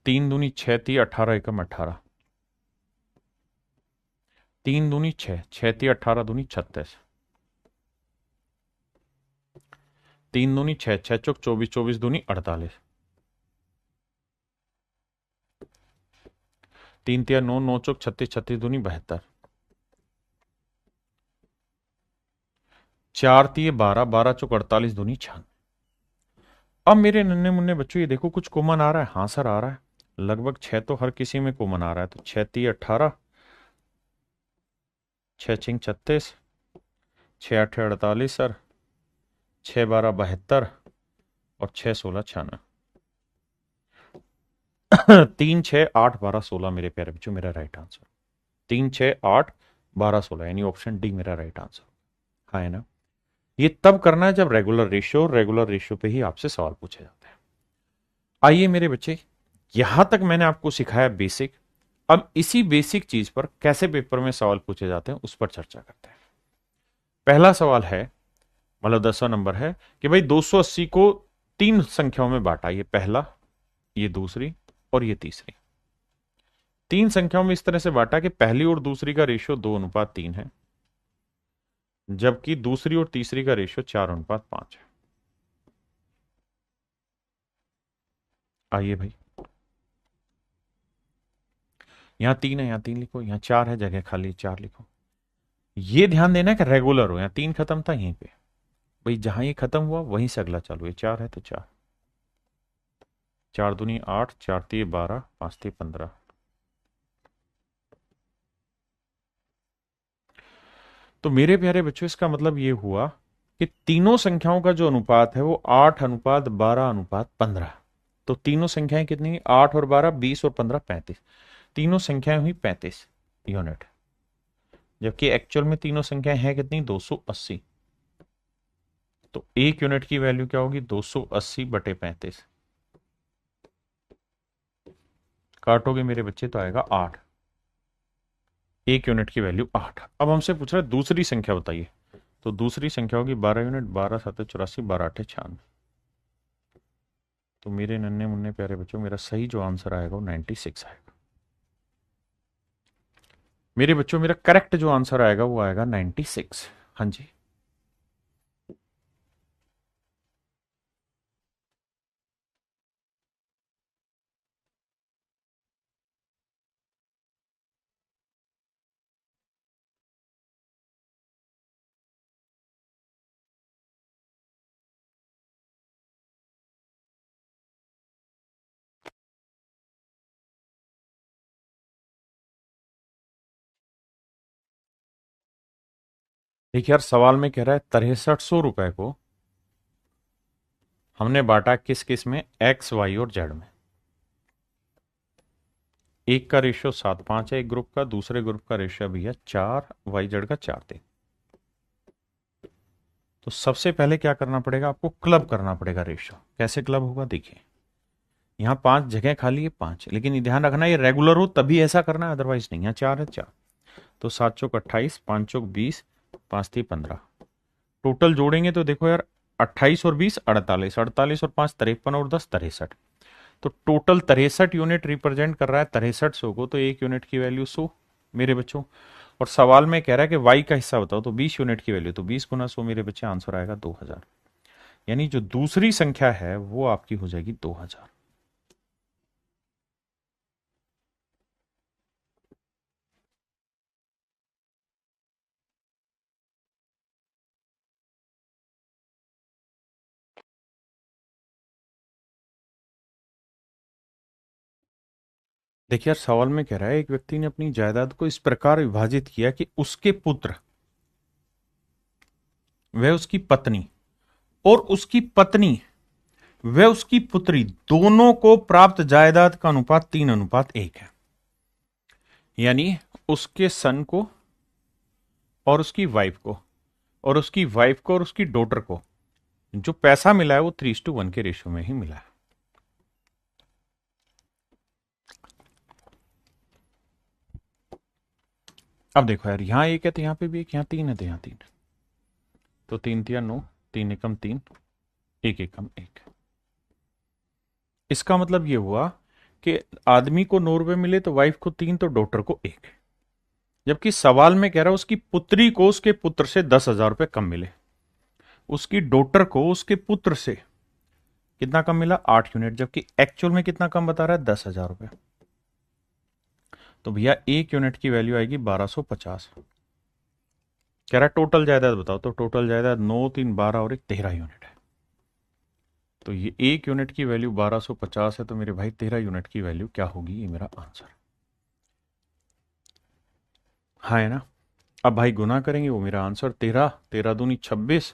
3 दूनी 6 ती 18 एकम 18, 3 दूनी 6, 6 ती 18 दूनी 36, 3 दूनी 6, 6 चौक 24, 24 दूनी 48, 3 तिया 9, 9 चौक 36, 36 दूनी 72, 4 तिये 12, 12 चौक 48 दूनी 96। अब मेरे नन्हे मुन्ने बच्चों ये देखो कुछ कॉमन आ रहा है? हाँ सर आ रहा है, लगभग 6 तो हर किसी में कॉमन आ रहा है। तो 6 तिये 18, 6 छिंग 36, 6 8 48 सर, 6 12 72 और 6 16 96। 3 6 8 12 16 मेरे प्यारे बच्चों मेरा राइट आंसर। 3 6 8 12 16 यानी ऑप्शन डी मेरा राइट आंसर। हाँ है ना? ये तब करना है जब रेगुलर रेशियो पे ही आपसे सवाल पूछे जाते हैं। आइए मेरे बच्चे, यहां तक मैंने आपको सिखाया बेसिक। अब इसी बेसिक चीज पर कैसे पेपर में सवाल पूछे जाते हैं उस पर चर्चा करते हैं। पहला सवाल है, मतलब 10वां नंबर है कि भाई 280 को 3 संख्याओं में बांटा, ये पहला, ये दूसरी और ये तीसरी। 3 संख्याओं में इस तरह से बांटा कि पहली और दूसरी का रेशियो 2:3 है, जबकि दूसरी और तीसरी का रेशियो 4:5 है। आइए भाई, यहां 3 है, यहां 3 लिखो, यहां 4 है, जगह खाली 4 लिखो। ये ध्यान देना कि रेगुलर हो, यहां 3 खत्म था यहीं पे, भाई जहां ये खत्म हुआ वहीं से अगला चालू है। 4 है तो 4, 4 दूनी 8, 4 तिये 12, 5 तिये 15। तो मेरे प्यारे बच्चों इसका मतलब ये हुआ कि तीनों संख्याओं का जो अनुपात है वो 8:12:15। तो तीनों संख्याएं कितनी, 8 और 12 20 और 15 35, तीनों संख्याएं हुई 35 यूनिट, जबकि एक्चुअल में तीनों संख्याएं हैं कितनी, 280। तो 1 यूनिट की वैल्यू क्या होगी, 280/35। काटोगे मेरे बच्चे तो आएगा 8, 1 यूनिट की वैल्यू 8। अब हमसे पूछ रहा है दूसरी संख्या बताइए, तो दूसरी संख्या होगी 12 यूनिट, 12 7 84, 12 8 96। तो मेरे नन्हे मुन्ने प्यारे बच्चों मेरा सही जो आंसर आएगा वो 96 आएगा। मेरे बच्चों मेरा करेक्ट जो आंसर आएगा वो आएगा 96। हाँ जी, देखिए यार, सवाल में कह रहा है 6300 रुपए को हमने बांटा किस किस में, एक्स वाई और जेड में। एक का रेशियो 7:5 है एक ग्रुप का, दूसरे ग्रुप का रेशियो भी है 4, वाई जेड का 4:3। तो सबसे पहले क्या करना पड़ेगा, आपको क्लब करना पड़ेगा रेशियो। कैसे क्लब होगा, देखिए यहाँ 5 जगह खाली है, 5, लेकिन ये ध्यान रखना ये रेगुलर हो तभी ऐसा करना है, अदरवाइज नहीं। यहाँ 4 है, 4 तो 7 चौक 28, 5 चौक 20, 5 3 15। टोटल जोड़ेंगे तो देखो यार, 28 और 20 48, 48 और 5 53 और 10 63। तो टोटल 63 यूनिट रिप्रेजेंट कर रहा है 6300 को, तो एक यूनिट की वैल्यू 100 मेरे बच्चों। और सवाल में कह रहा है कि वाई का हिस्सा बताओ, तो 20 यूनिट की वैल्यू, तो 20 गुना 100 मेरे बच्चे, आंसर आएगा 2000। यानी जो दूसरी संख्या है वो आपकी हो जाएगी 2000। देखिए यार, सवाल में कह रहा है एक व्यक्ति ने अपनी जायदाद को इस प्रकार विभाजित किया कि उसके पुत्र, वह उसकी पत्नी और उसकी पत्नी वह उसकी पुत्री दोनों को प्राप्त जायदाद का अनुपात 3:1 है। यानी उसके सन को और उसकी वाइफ को और उसकी वाइफ को और उसकी डॉटर को जो पैसा मिला है वो 3:1 के रेशियो में ही मिला है। अब देखो यार, यहां एक है तो यहां पे भी एक, यहां 3 है तो यहां 3, तो 3 3 9, 3 एकम 3, 1 एकम 1। इसका मतलब ये हुआ कि आदमी को 9 रुपए मिले तो वाइफ को 3 तो डॉटर को 1। जबकि सवाल में कह रहा है उसकी पुत्री को उसके पुत्र से 10,000 रुपए कम मिले, उसकी डॉटर को उसके पुत्र से कितना कम मिला, 8 यूनिट, जबकि एक्चुअल में कितना कम बता रहा है, 10,000 रुपए। तो भैया एक यूनिट की वैल्यू आएगी 1250। कह रहा है टोटल जायदाद बताओ, तो टोटल जायदाद 9 3 12 और एक 13 यूनिट है। तो ये एक यूनिट की वैल्यू 1250 है, तो मेरे भाई 13 यूनिट की वैल्यू क्या होगी, ये मेरा आंसर। हाँ है ना। अब भाई गुना करेंगे, वो मेरा आंसर 13, 13 दूनी 26।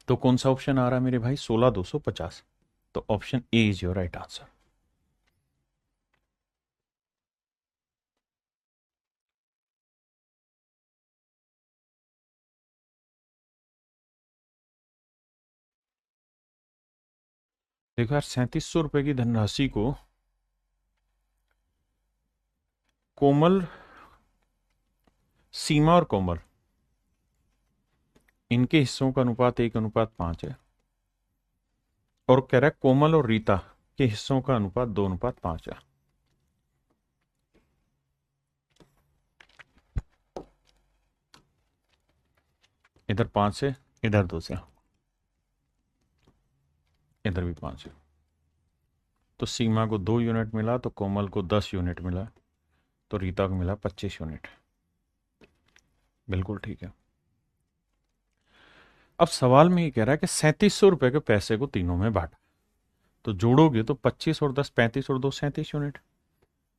तो कौन सा ऑप्शन आ रहा है मेरे भाई, 16,250। तो option A is your right answer. देखो यार, 3700 रुपए की धनराशि को कोमल, सीमा और कोमल, इनके हिस्सों का अनुपात 1:5 है। और कह रहा है कोमल और रीता के हिस्सों का अनुपात 2:5 है। इधर 5 है, इधर 2 से, इधर भी 5 है। तो सीमा को 2 यूनिट मिला, तो कोमल को 10 यूनिट मिला, तो रीता को मिला 25 यूनिट। बिल्कुल ठीक है। अब सवाल में ये कह रहा है कि 3700 रुपए के पैसे को तीनों में बांटा, तो जोड़ोगे तो 25 और 10 35 और 2 37 यूनिट।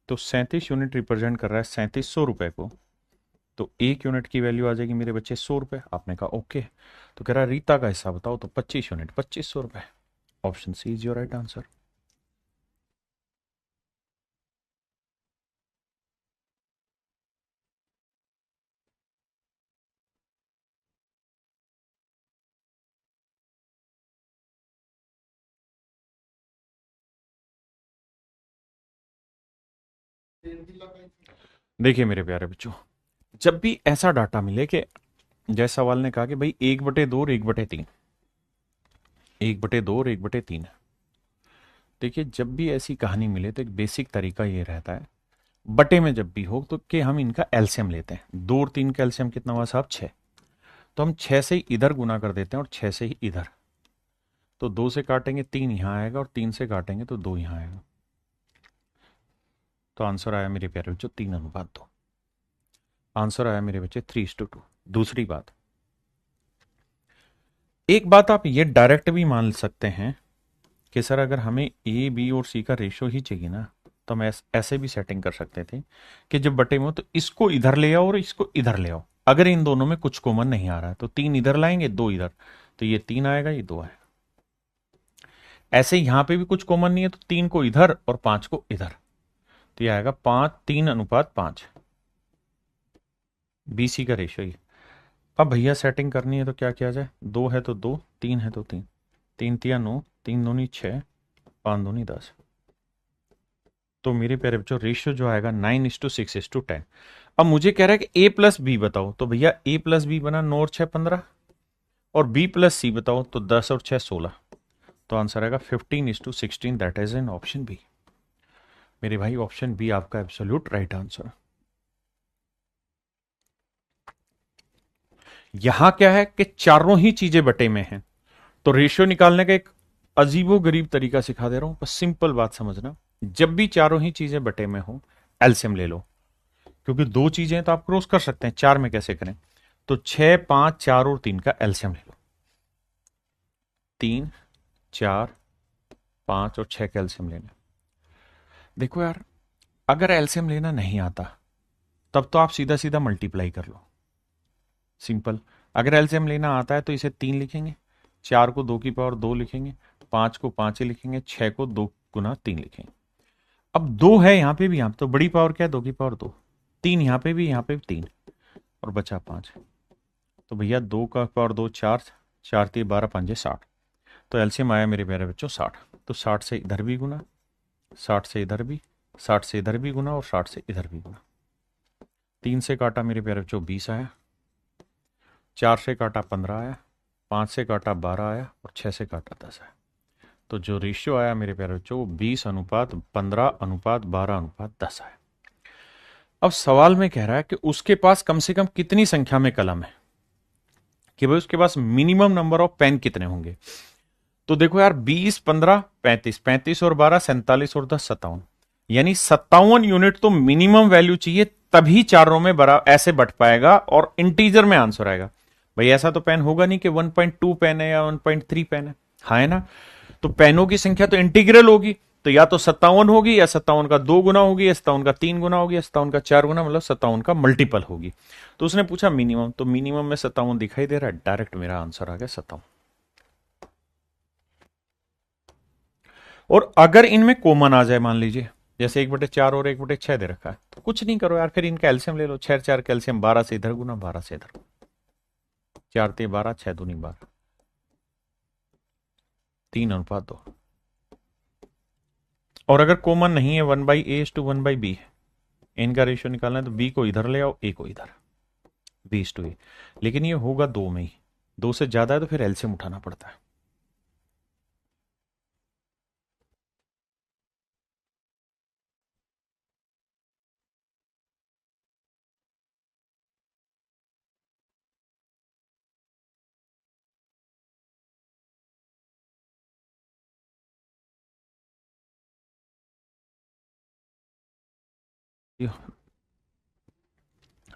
तो 37 यूनिट रिप्रेजेंट कर रहा है 3700 रुपए को, तो एक यूनिट की वैल्यू आ जाएगी मेरे बच्चे 100 रुपए। आपने कहा ओके। तो कह रहा है रीता का हिस्सा बताओ, तो 25 यूनिट 2500 रुपए। Option C is your right answer. देखिए मेरे प्यारे बच्चों, जब भी ऐसा डाटा मिले कि जैसे सवाल ने कहा कि भाई 1/2 और 1/3, 1/2 और 1/3, देखिए जब भी ऐसी कहानी मिले तो एक बेसिक तरीका ये रहता है, बटे में जब भी हो तो कि हम इनका एलसीएम लेते हैं। 2 और 3 का एलसीएम कितना हुआ साहब, 6। तो हम 6 से ही इधर गुना कर देते हैं और 6 से ही इधर। तो 2 से काटेंगे 3 यहां आएगा, और 3 से काटेंगे तो 2 यहां आएगा। तो आंसर आया मेरे प्यारे बच्चों 3:2। आंसर आया मेरे बच्चे 3:2। दूसरी बात, एक बात आप ये डायरेक्ट भी मान सकते हैं कि सर अगर हमें ए बी और सी का रेशो ही चाहिए ना, तो हम ऐसे भी सेटिंग कर सकते थे कि जब बटे में हो तो इसको इधर ले आओ और इसको इधर ले आओ, अगर इन दोनों में कुछ कॉमन नहीं आ रहा है तो 3 इधर लाएंगे 2 इधर, तो ये 3 आएगा ये 2 आएगा। ऐसे यहां पे भी कुछ कॉमन नहीं है तो 3 को इधर और 5 को इधर, तो ये आएगा 3:5। BC का रेशियो ये। अब भैया सेटिंग करनी है तो क्या किया जाए, 2 है तो 2, 3 है तो 3, 3 तिया 9, 3 दूनी 6, 5 दूनी 10। तो मेरे प्यारे बच्चों रेशियो जो आएगा 9:6:10। अब मुझे कह रहा है कि A+B बताओ, तो भैया A+B बना 9 और 6 15, और B+C बताओ तो 10 और 6 16। तो आंसर आएगा 15:16, that is in option B. मेरे भाई ऑप्शन बी आपका एब्सोल्यूट राइट आंसर। यहां क्या है कि चारों ही चीजें बटे में हैं, तो रेशियो निकालने का एक अजीबो गरीब तरीका सिखा दे रहा हूं, बस सिंपल बात समझना। जब भी चारों ही चीजें बटे में हो एलसीएम ले लो, क्योंकि 2 चीजें तो आप क्रॉस कर सकते हैं, 4 में कैसे करें, तो 6 5 4 और 3 का एलसीएम ले लो। 3 4 5 और 6 का एलसीएम लेना। देखो यार, अगर एलसीएम लेना नहीं आता तब तो आप सीधा सीधा मल्टीप्लाई कर लो, सिंपल। अगर एलसीएम लेना आता है तो इसे 3 लिखेंगे, 4 को 2 की पावर 2 लिखेंगे, 5 को 5 ही लिखेंगे, 6 को 2 गुना 3 लिखेंगे। अब 2 है यहां पे भी, यहां तो बड़ी पावर क्या है, 2 की पावर 2, 3 यहां पे भी, यहां पे भी 3, और बचा 5। तो भैया 2 का पावर 2 4, 4 3 12 5 60। तो एलसीएम आया मेरे प्यारे बच्चों 60। तो 60 से इधर भी गुना, 60 से इधर भी, 60 से इधर भी गुना, और 60 से इधर भी गुना। 3 से काटा मेरे प्यारे बच्चों 20 आया, 4 से काटा 15 आया, 5 से काटा 12 आया, और 6 से काटा 10 आया। तो जो रेशियो आया मेरे प्यारे बच्चों वो 20:15:12:10 आया। अब सवाल में कह रहा है कि उसके पास कम से कम कितनी संख्या में कलम है, कि भाई उसके पास मिनिमम नंबर ऑफ पेन कितने होंगे। तो देखो यार 20 15 35, 35 और 12 47 और 10 57, यानी 57 यूनिट तो मिनिमम वैल्यू चाहिए, तभी चारों में बराबर ऐसे बट पाएगा और इंटीजर में आंसर आएगा। भाई ऐसा तो पेन होगा नहीं कि 1.2 पेन है या 1.3 पेन है ना। तो पेनों की संख्या तो इंटीग्रल होगी, तो या तो 57 होगी, या 57 का 2 गुना होगी, या 57 का 3 गुना होगी, या 57 का 4 गुना, मतलब 57 का मल्टीपल होगी। तो उसने पूछा मिनिमम, तो मिनिमम में 57 दिखाई दे रहा है, डायरेक्ट मेरा आंसर आ गया 57। और अगर इनमें कॉमन आ जाए, मान लीजिए जैसे 1/4 और 1/6 दे रखा है, तो कुछ नहीं करो यार, फिर इनका एलसीएम ले लो, 6 4 कैल्सियम, 12 से इधर गुना, 12 से इधर, 4 3 12, 6 दूनी 12, 3:2। और अगर कॉमन नहीं है 1/A:1/B है, इनका रेशियो निकालना है तो B को इधर ले आओ, A को इधर, B:A। लेकिन ये होगा 2 में ही, 2 से ज्यादा है तो फिर एलसीएम उठाना पड़ता है।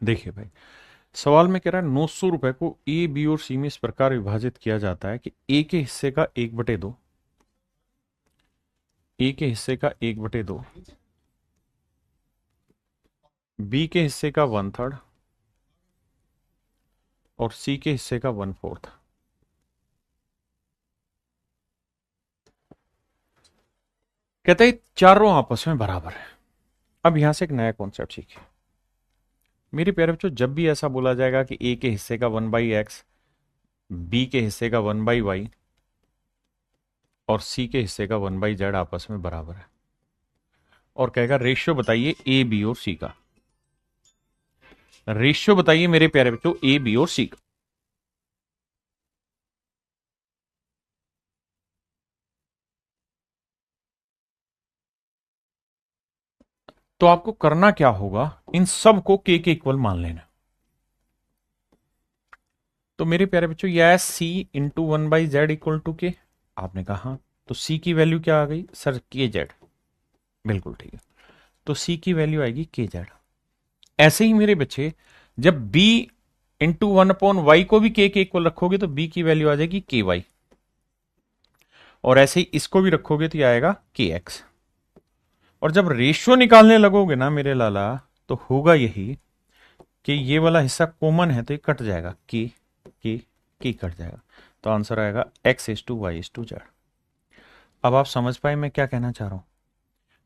देखिए भाई, सवाल में कह रहा है 900 रुपए को ए बी और सी में इस प्रकार विभाजित किया जाता है कि ए के हिस्से का 1/2, ए के हिस्से का 1/2, बी के हिस्से का 1/3 और सी के हिस्से का 1/4। कहते हैं चारों आपस में बराबर है। अब यहां से एक नया कॉन्सेप्ट सीखिए मेरे प्यारे बच्चों, जब भी ऐसा बोला जाएगा कि ए के हिस्से का 1/x, बी के हिस्से का 1/y और सी के हिस्से का 1/z आपस में बराबर है, और कहेगा रेशियो बताइए ए बी और सी का, रेशियो बताइए मेरे प्यारे बच्चों ए बी और सी का। तो आपको करना क्या होगा, इन सब को के इक्वल मान लेना। तो मेरे प्यारे बच्चों यह सी इंटू 1/z इक्वल टू के, आपने कहा हाँ, तो सी की वैल्यू क्या आ गई सर, के जेड, बिल्कुल ठीक है। तो सी की वैल्यू आएगी के जेड। ऐसे ही मेरे बच्चे जब b इंटू 1/y को भी के इक्वल रखोगे तो b की वैल्यू आ जाएगी के वाई, और ऐसे ही इसको भी रखोगे तो ये आएगा के एक्स। और जब रेशियो निकालने लगोगे ना मेरे लाला, तो होगा यही कि ये वाला हिस्सा कॉमन है तो ये कट जाएगा, की कट जाएगा, तो आंसर आएगा x:y:z। अब आप समझ पाए मैं क्या कहना चाह रहा हूं?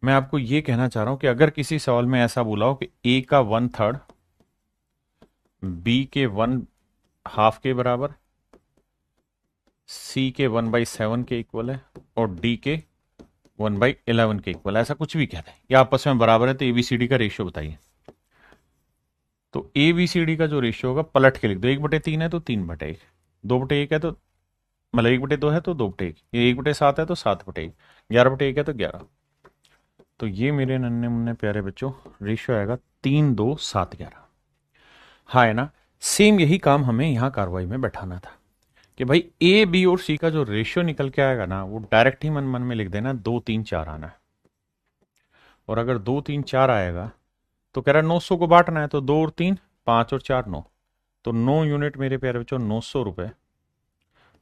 मैं आपको ये कहना चाह रहा हूं कि अगर किसी सवाल में ऐसा बोला हो कि a का 1/3 b के 1/2 के बराबर, c के 1/7 के इक्वल है, और d के 1/11 के इक्वल, ऐसा कुछ भी कहते हैं, या आपस में बराबर है, तो एबीसीडी का रेशियो बताइए। तो एबीसीडी का जो रेशियो होगा पलट के लिख दो, 1/3 है तो 3/1, 2/1 है तो, मतलब 1/2 है तो 2/1, ये 1/7 है तो 7/1, 11/1 है तो 11। तो ये मेरे नन्हे मुन्ने प्यारे बच्चों रेशियो आएगा 3, 2, 7, 11। हाँ है ना? सेम यही काम हमें यहां कार्रवाई में बैठाना था कि भाई ए बी और सी का जो रेशियो निकल के आएगा ना, वो डायरेक्ट ही मन मन में लिख देना, 2, 3, 4 आना है। और अगर 2, 3, 4 आएगा तो कह रहा है 900 को बांटना है, तो 2 और 3, 5 और 4, 9, तो 9 यूनिट मेरे प्यारे बच्चों 900 रुपए,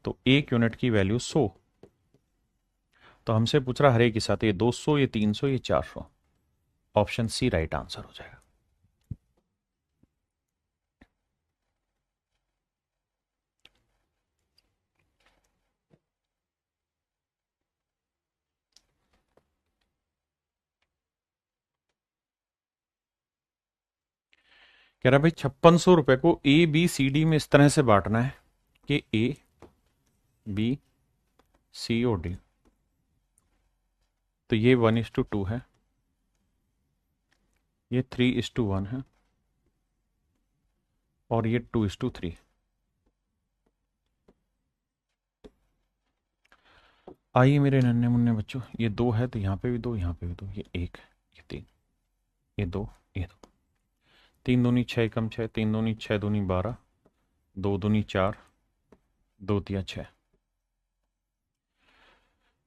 तो 1 यूनिट की वैल्यू 100। तो हमसे पूछ रहा हर एक के साथ, ये 200, ये 300, ये 400, ऑप्शन सी राइट आंसर हो जाएगा। कह रहा है भाई 5600 रुपए को ए बी सी डी में इस तरह से बांटना है कि ए बी सी और डी, तो ये 1:2 है, ये 3:1 है, और ये 2:3। आइए मेरे नन्हे मुन्ने बच्चों, ये 2 है तो यहां पे भी 2, यहां पे भी 2, ये 1, ये 3, ये 2, ये 2, 3 दूनी 6 कम 6, 3 दूनी 6 दूनी 12, 2 दूनी 4, 2 तिया 6।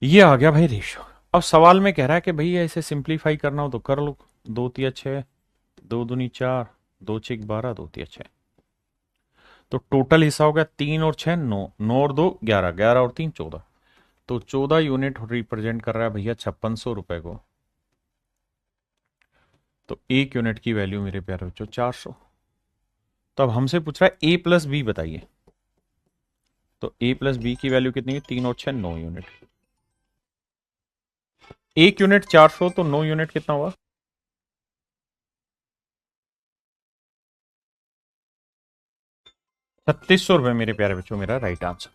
ये आ गया भाई रेशियो। अब सवाल में कह रहा है कि भैया इसे सिंप्लीफाई करना हो तो कर लो, 2 तिया 6, 2 दूनी 4, 2 6 12, 2 तिया 6, तो टोटल हिस्सा हो गया 3 और 6 9, 9 और 2 11, 11 और 3 14, तो 14 यूनिट रिप्रेजेंट कर रहा है भैया 5600 रुपए को। तो 1 यूनिट की वैल्यू मेरे प्यारे बच्चों 400। तो अब हमसे पूछ रहा है ए प्लस बी बताइए, तो ए प्लस बी की वैल्यू कितनी है? 3 और 6 9 यूनिट, 1 यूनिट 400, तो 9 यूनिट कितना हुआ? 3600 रुपए मेरे प्यारे बच्चों, मेरा राइट आंसर।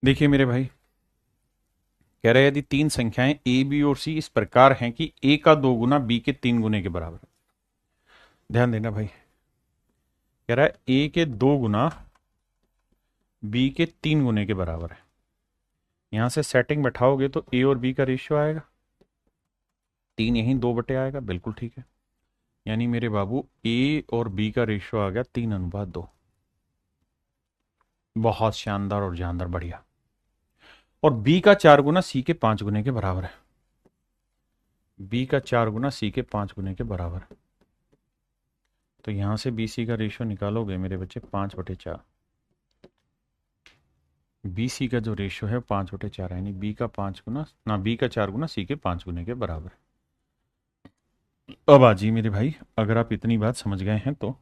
देखिए मेरे भाई, कह रहे हैं यदि 3 संख्याएं ए बी और सी इस प्रकार हैं कि ए का 2 गुना बी के 3 गुने के बराबर है। ध्यान देना भाई, कह रहा है ए के 2 गुना बी के 3 गुने के बराबर है। यहां से सेटिंग बैठाओगे तो ए और बी का रेशियो आएगा 3, यहीं 2 बटे आएगा, बिल्कुल ठीक है। यानी मेरे बाबू ए और बी का रेशियो आ गया 3:2। बहुत शानदार और जानदार, बढ़िया। और बी का 4 गुना सी के 5 गुने के बराबर है, बी का 4 गुना सी के 5 गुने के बराबर है। तो यहां से बी सी का रेशियो निकालोगे मेरे बच्चे 5/4, बी सी का जो रेशियो है 5/4 है, यानी बी का 5 गुना ना, बी का 4 गुना सी के 5 गुने के बराबर है। अब आजी मेरे भाई, अगर आप इतनी बात समझ गए हैं तो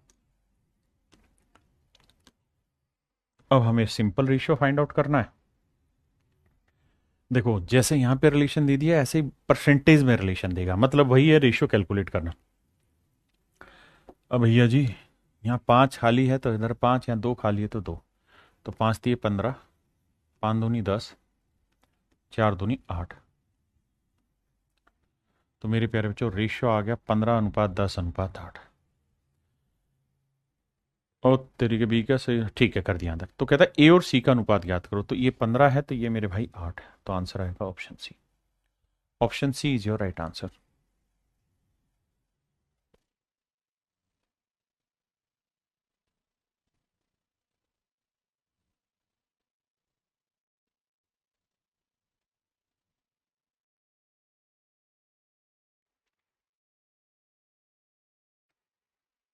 अब हमें सिंपल रेशियो फाइंड आउट करना है। देखो जैसे यहां पे रिलेशन दे दिया, ऐसे ही परसेंटेज में रिलेशन देगा, मतलब वही है रेशियो कैलकुलेट करना। अब भैया जी यहाँ 5 खाली है तो इधर 5, यहाँ 2 खाली है तो 2, तो 5×3 = 15, 5×2 = 10, 4×2 = 8। तो मेरे प्यारे बच्चों रेशियो आ गया 15:10:8। और तरीके बी का सही, ठीक है, कर दिया तक। तो कहता है ए और सी का अनुपात ज्ञात करो, तो ये 15 है तो ये मेरे भाई 8 है, तो आंसर आएगा option C. Option C is your right answer.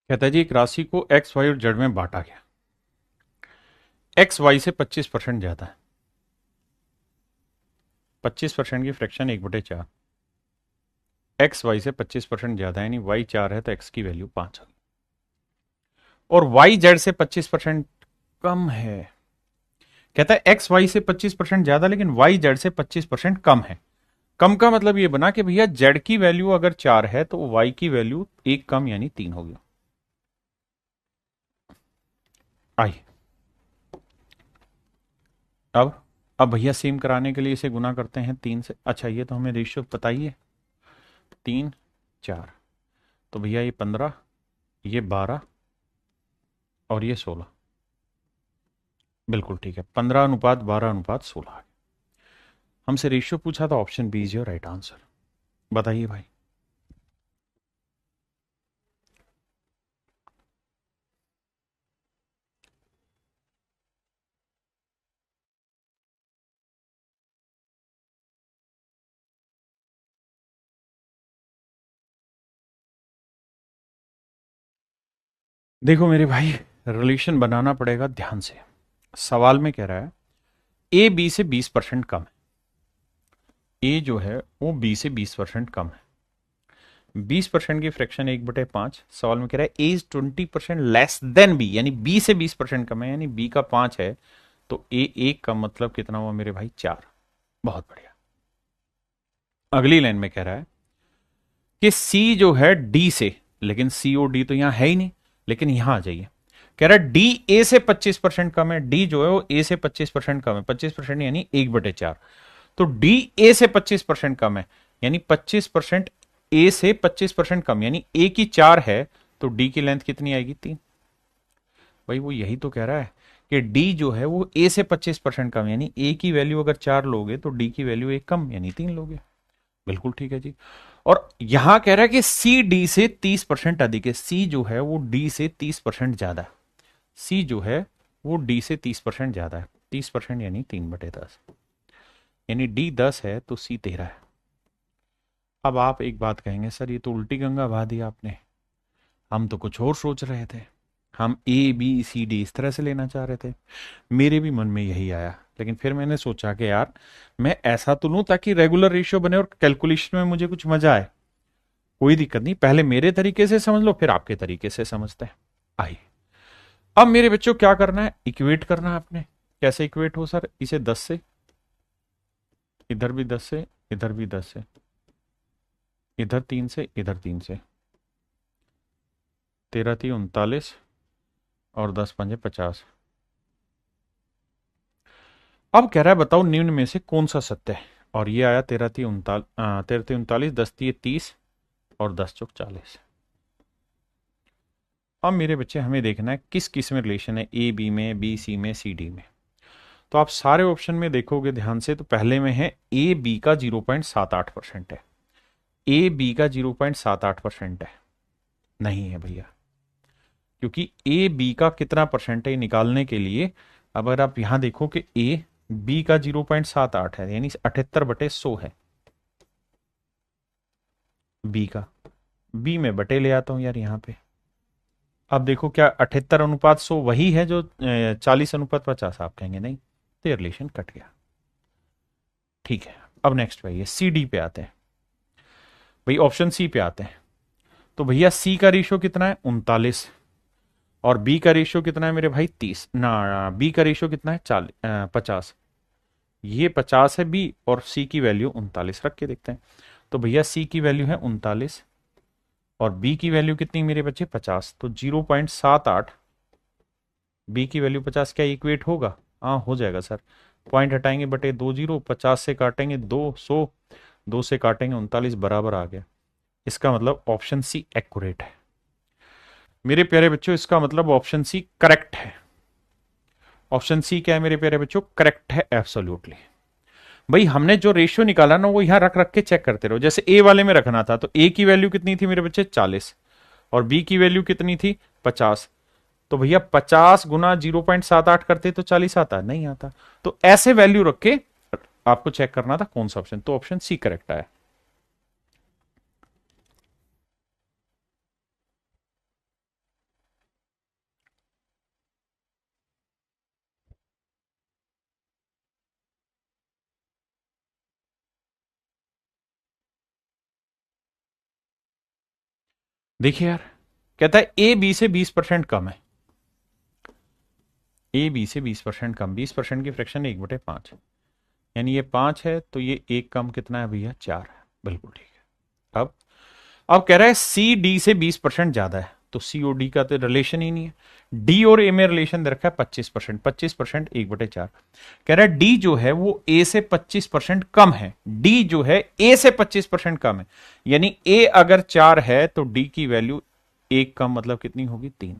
कहता है जी एक राशि को एक्स वाई और जेड में बांटा गया, एक्स वाई से 25% ज्यादा है, 25% की फ्रैक्शन 1/4, एक्स वाई से 25% ज्यादा है, यानी वाई 4 है तो एक्स की वैल्यू 5 होगी, और वाई जेड से 25% कम है। कहता है एक्स वाई से 25% ज्यादा लेकिन वाई जेड से 25% कम है। कम का मतलब ये बना कि भैया जेड की वैल्यू अगर 4 है तो वाई की वैल्यू एक कम यानी 3 होगी। आइए अब भैया सेम कराने के लिए इसे गुना करते हैं 3 से। अच्छा ये तो हमें रेशियो पता ही है, 3 4, तो भैया ये 15, ये 12 और ये 16, बिल्कुल ठीक है, 15:12:16। हमसे रेशियो पूछा था, option B is your right answer. बताइए भाई। देखो मेरे भाई, रिलेशन बनाना पड़ेगा ध्यान से। सवाल में कह रहा है ए बी से 20% कम है, ए जो है वो बी से 20% कम है, 20% की फ्रैक्शन 1/5। सवाल में कह रहा है A is 20% less than B, यानी बी से 20% कम है, यानी बी का 5 है, तो ए एक का मतलब कितना हुआ मेरे भाई 4। बहुत बढ़िया। अगली लाइन में कह रहा है कि सी जो है डी से, लेकिन सी और डी तो यहां है ही नहीं, लेकिन यहां आ जाइए, कह रहा है डी ए से 25% कम है, डी जो है वो ए से 25% कम है, 25% यानी 1/4, तो डी ए से 25% कम है, यानी 25% ए से 25% कम, यानी ए की 4 है तो डी की लेंथ कितनी आएगी 3। भाई वो यही तो कह रहा है कि डी जो है वो ए से 25% कम, यानी ए की वैल्यू अगर 4 लोगे तो डी की वैल्यू एक कम यानी 3 लोगे। बिल्कुल ठीक है जी। और यहां कह रहा है कि सी डी से 30% अधिक है, सी जो है वो डी से 30% ज्यादा है, सी जो है वो डी से 30% ज्यादा है, 30% यानी 3/10, यानी डी 10 है तो सी 13 है। अब आप एक बात कहेंगे सर ये तो उल्टी गंगा बहा दी आपने, हम तो कुछ और सोच रहे थे, हम ए बी सी डी इस तरह से लेना चाह रहे थे। मेरे भी मन में यही आया, लेकिन फिर मैंने सोचा कि यार मैं ऐसा तो लूं ताकि रेगुलर रेशियो बने और कैलकुलेशन में मुझे कुछ मजा आए। कोई दिक्कत नहीं, पहले मेरे तरीके से समझ लो फिर आपके तरीके से समझते हैं। आइए अब मेरे बच्चों क्या करना है, इक्वेट करना है आपने। कैसे इक्वेट हो सर, इसे 10 से, इधर भी 10 से, इधर भी 10 से, इधर 3 से, इधर 3 से, 13×3 = 39 और 10×5 = 50। अब कह रहा है बताओ निम्न में से कौन सा सत्य है, और ये आया 13×3 = 39, 10×3 = 30 और 10×4 = 40। अब मेरे बच्चे हमें देखना है किस किस में रिलेशन है, ए बी में, बी सी में, सी डी में। तो आप सारे ऑप्शन में देखोगे ध्यान से तो पहले में है ए बी का 0.78% है, ए बी का 0.78% है, नहीं है भैया, क्योंकि ए बी का कितना परसेंट है निकालने के लिए अगर आप यहां देखो कि ए बी का 0.78 है, यानी 78/100 है बी का, बी में बटे ले आता हूं यार यहां पे। अब देखो क्या 78:100 वही है जो 40:50 आप कहेंगे, नहीं तो ये रिलेशन कट गया। ठीक है, अब नेक्स्ट भाई सी डी पे आते हैं, भाई ऑप्शन सी पे आते हैं। तो भैया सी का रेशियो कितना है 39, और बी का रेशियो कितना है मेरे भाई 30 ना, बी का रेशियो कितना है 50, ये 50 है बी और सी की वैल्यू 39, रख के देखते हैं। तो भैया सी की वैल्यू है 39 और बी की वैल्यू कितनी मेरे बच्चे 50, तो 0.78, बी की वैल्यू 50 क्या इक्वेट होगा, हाँ हो जाएगा सर। पॉइंट हटाएंगे बटे 2 0, 50 से काटेंगे 200, 2 से काटेंगे 39, बराबर आ गया। इसका मतलब ऑप्शन सी एक्यूरेट है मेरे प्यारे बच्चों, इसका मतलब ऑप्शन सी करेक्ट है। ऑप्शन सी क्या है मेरे प्यारे बच्चों, करेक्ट है एब्सोल्युटली। भाई हमने जो रेशियो निकाला ना वो यहां रख रख के चेक करते रहो, जैसे ए वाले में रखना था तो ए की वैल्यू कितनी थी मेरे बच्चे 40 और बी की वैल्यू कितनी थी 50, तो भैया 50 गुना 0.78 करते तो 40 आता, नहीं आता, तो ऐसे वैल्यू रख के आपको चेक करना था कौन सा ऑप्शन, तो ऑप्शन सी करेक्ट आया। देखिए यार, कहता है ए बी से 20% कम है, ए बी से 20% कम, 20% की फ्रैक्शन 1/5, यानी ये 5 है तो ये एक कम कितना है भैया, 4 है। बिल्कुल ठीक है। अब कह रहा है सी डी से 20% ज्यादा है, तो सी और डी का तो रिलेशन ही नहीं है। डी और ए में रिलेशन दे रखा है 25%, 25% 1/4। कह रहा है डी जो है वो ए से 25% कम है, डी जो है ए से 25% कम है, यानी ए अगर 4 है तो डी की वैल्यू एक कम, मतलब कितनी होगी, 3।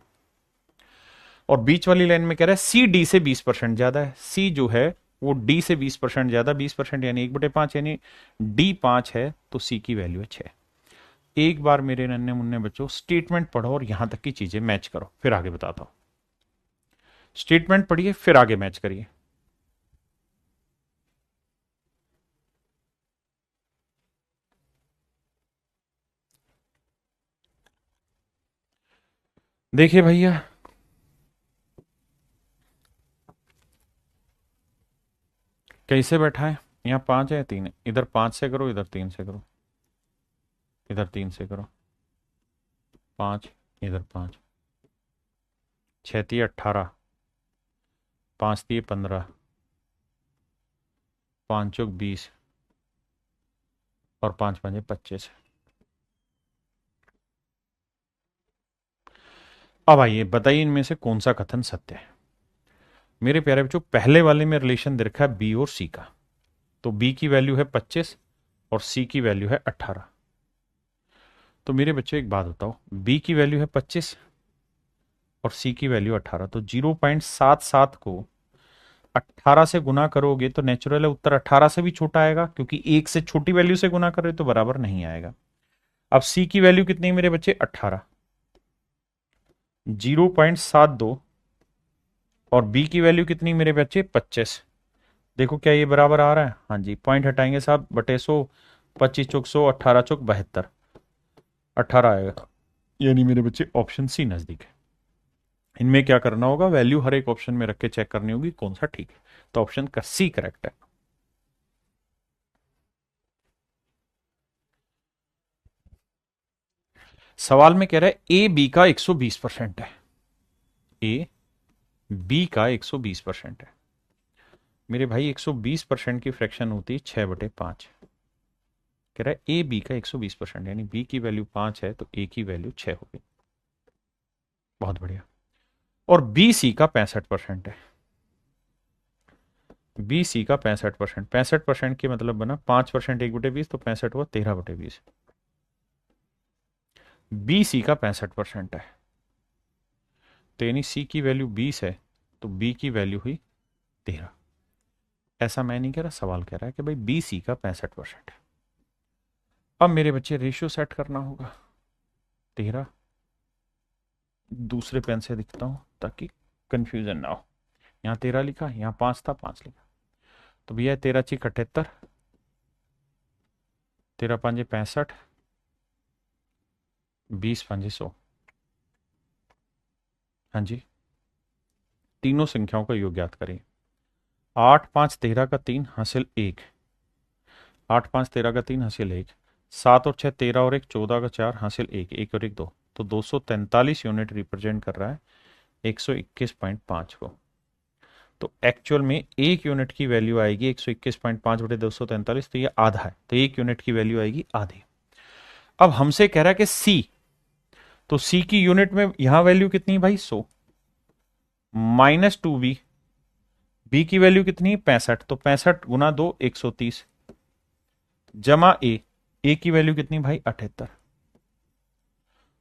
और बीच वाली लाइन में कह रहा है सी डी से 20% ज्यादा है, सी जो है वो डी से 20% ज्यादा, 20% यानी 1/5, यानी डी 5 है तो सी की वैल्यू है 6। एक बार मेरे नन्हे मुन्ने बच्चों स्टेटमेंट पढ़ो और यहां तक की चीजें मैच करो, फिर आगे बताता हूं। स्टेटमेंट पढ़िए फिर आगे मैच करिए। देखिए भैया, कैसे बैठा है, यहां 5 है 3 है, इधर 5 से करो, इधर 3 से करो, इधर 3 से करो, 5, इधर 5, 6 × 18, 5 × 15, 5 × 20 और 5 × 5 = 25। अब आइए बताइए इनमें से कौन सा कथन सत्य है। मेरे प्यारे बच्चों, पहले वाले में रिलेशन दे रखा है बी और सी का, तो बी की वैल्यू है 25 और सी की वैल्यू है 18। तो मेरे बच्चों एक बात बताओ, बी की वैल्यू है 25 और सी की वैल्यू 18, तो 0.77 को 18 से गुना करोगे तो नेचुरल है उत्तर 18 से भी छोटा आएगा, क्योंकि एक से छोटी वैल्यू से गुना करोगे तो बराबर नहीं आएगा। अब सी की वैल्यू कितनी है मेरे बच्चे, 18, 0.72, और बी की वैल्यू कितनी मेरे बच्चे, 25। देखो क्या ये बराबर आ रहा है, हाँ जी, पॉइंट हटाएंगे साहब, बटे 100, 25 चौक 100, 18 चौक 72, 18 आएगा, यानी मेरे बच्चे ऑप्शन सी नजदीक है। इनमें क्या करना होगा, वैल्यू हर एक ऑप्शन में रख के चेक करनी होगी कौन सा ठीक है, तो ऑप्शन का सी करेक्ट है। सवाल में कह रहा है ए बी का 120% है, ए बी का 120% है। मेरे भाई 120% की फ्रैक्शन होती है 6/5। कह रहा है ए बी का 120%, यानी बी की वैल्यू 5 है तो ए की वैल्यू 6 होगी। बहुत बढ़िया। और बी सी का 65% है, बी सी का 65%, 65% के मतलब बना 5% 1/20, तो 65 हुआ 13/20। बी सी का 65% है, तो यानी सी की वैल्यू 20 है तो बी की वैल्यू हुई 13। ऐसा मैं नहीं कह रहा, सवाल कह रहा है कि भाई बी सी का 65% है। अब मेरे बच्चे रेशियो सेट करना होगा, 13, दूसरे पेन से दिखता हूं ताकि कंफ्यूजन ना हो। यहाँ 13 लिखा, यहाँ 5 था, 5 लिखा, तो भैया 13 × 78, 13 × 5 = 65, 20 × 5 = 100। हाँ जी, तीनों संख्याओं का योग ज्ञात करें। 8 × 5 = 13 का 3 हासिल 1, 8 × 5 = 13 का 3 हासिल 1, 7 और 6 13 और 1 14 का 4 हासिल 1, 1 और 1 2, तो 243 यूनिट रिप्रेजेंट कर रहा है 121.5 को। तो एक्चुअल में एक यूनिट की वैल्यू आएगी 121.5 बटे 243, तो ये आधा है, तो एक यूनिट की वैल्यू आएगी आधी। अब हमसे कह रहा है कि सी, तो सी की यूनिट में यहां वैल्यू कितनी है भाई, 100, -2b, बी की वैल्यू कितनी है 65, तो 65 गुना 2 130, जमा ए की वैल्यू कितनी भाई 78।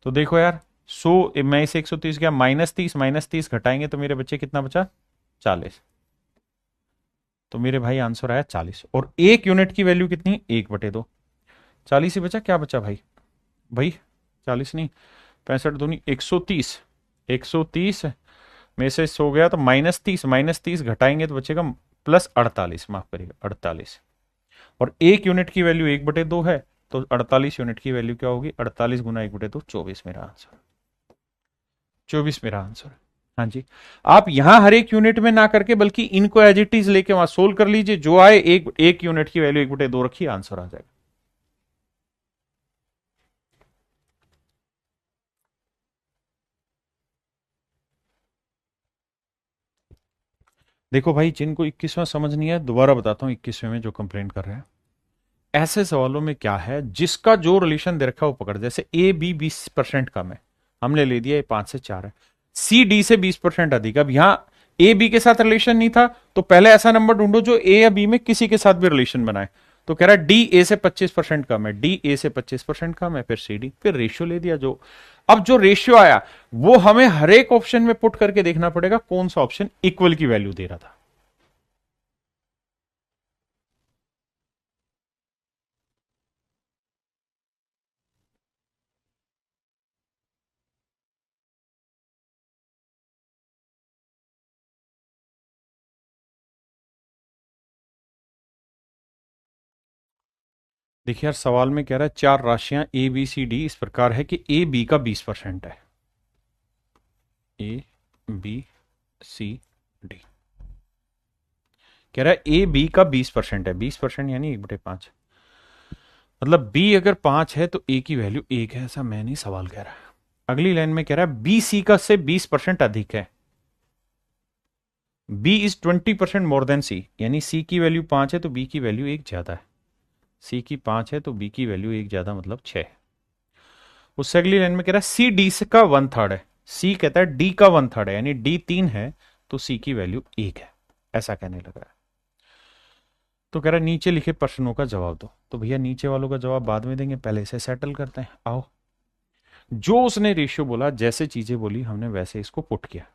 तो देखो यार 100, मैं इसे 130 गया, -30 घटाएंगे तो मेरे बच्चे कितना बचा, 40। तो मेरे भाई आंसर आया 40, और एक यूनिट की वैल्यू कितनी, 1/2, 40 ही बचा, क्या बचा भाई, भाई 40 नहीं, 65 दूनी 130, 130 में से सो गया तो -30 घटाएंगे तो बचेगा +48, माफ करिएगा 48, और एक यूनिट की वैल्यू 1/2 है, तो 48 यूनिट की वैल्यू क्या होगी, 48 गुना 1/2, 24 मेरा आंसर, 24 मेरा आंसर। हाँ जी, आप यहां हर एक यूनिट में ना करके बल्कि इनको एज इट इज लेके वहां सोल्व कर लीजिए, जो आए एक यूनिट की वैल्यू 1/2 रखिए, आंसर आ जाएगा। देखो भाई, जिनको 21वां समझ नहीं है दोबारा बताता हूं, 21वें में जो कंप्लेंट कर रहे हैं, ऐसे सवालों में क्या है, जिसका जो रिलेशन दे रखा है वो पकड़, जैसे ए बी 20% कम है, हमने ले दिया ये 5 से 4 है, सी डी से 20% अधिक। अब यहां ए बी के साथ रिलेशन नहीं था, तो पहले ऐसा नंबर ढूंढो जो ए या बी में किसी के साथ भी रिलेशन बनाए। तो कह रहा है डी ए से 25% कम है, डी ए से 25% कम है, फिर सी डी, फिर रेशियो ले दिया जो। अब जो रेशियो आया वो हमें हर एक ऑप्शन में पुट करके देखना पड़ेगा कौन सा ऑप्शन इक्वल की वैल्यू दे रहा था। देखिए यार, सवाल में कह रहा है चार राशियां ए बी सी डी इस प्रकार है कि ए बी का 20% है, ए बी सी डी, कह रहा है ए बी का 20% है, 20% यानी 1/5, मतलब बी अगर 5 है तो ए की वैल्यू 1 है, ऐसा मैं नहीं, सवाल कह रहा है। अगली लाइन में कह रहा है बी सी का से 20% अधिक है, बी इज 20% मोर देन सी, यानी सी की वैल्यू 5 है तो बी की वैल्यू 1 ज्यादा है, सी की 5 है तो बी की वैल्यू 1 ज्यादा मतलब 6 है। उससे अगली लाइन में कह रहा है सी डी से का 1/3 है, सी कहता है डी का 1/3 है, यानी डी 3 है तो सी की वैल्यू 1 है, ऐसा कहने लग रहा है। तो कह रहा है नीचे लिखे प्रश्नों का जवाब दो। तो भैया नीचे वालों का जवाब बाद में देंगे, पहले इसे सेटल करते हैं, आओ। जो उसने रेशियो बोला, जैसे चीजें बोली हमने वैसे इसको पुट किया।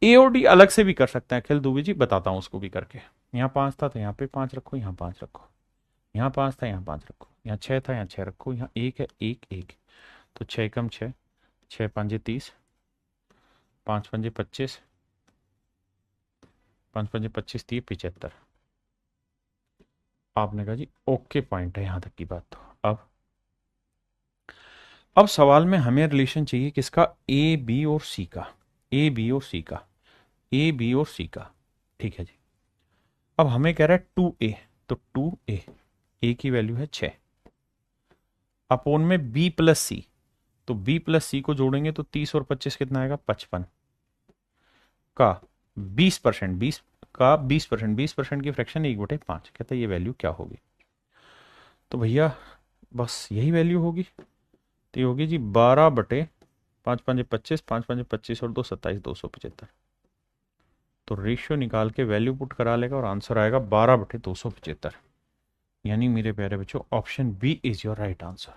ए और डी अलग से भी कर सकते हैं अखिल दुबे जी, बताता हूं उसको भी करके। यहाँ 5 था तो यहाँ पे 5 रखो, यहाँ 5 रखो, यहाँ 5 था यहाँ 5 रखो, यहाँ 6 था यहाँ 6 रखो, यहाँ 1 है, 1 1, तो 6 कम 6, 6 5 30, 5 5 25, 5 5 25 30 75। आपने कहा जी ओके, पॉइंट है यहां तक की बात। तो अब सवाल में हमें रिलेशन चाहिए किसका, ए बी और सी का, ए बी और सी का, ए बी और सी का, ठीक है जी। अब हमें कह रहा है 2a, तो 2a, ए की वैल्यू है 6, अपोन में b प्लस सी, तो b प्लस सी को जोड़ेंगे तो 30 और 25 कितना आएगा, 55 का 20%, 20 का 20%, 20% की फ्रैक्शन 1/5, कहता है ये वैल्यू क्या होगी। तो भैया बस यही वैल्यू होगी, तो ये होगी जी 12/5 5 25, 5 5 25 और 2 27, 275। तो रेशियो निकाल के वैल्यू पुट करा लेगा और आंसर आएगा 12/275, यानी मेरे प्यारे बच्चों option B is your right answer,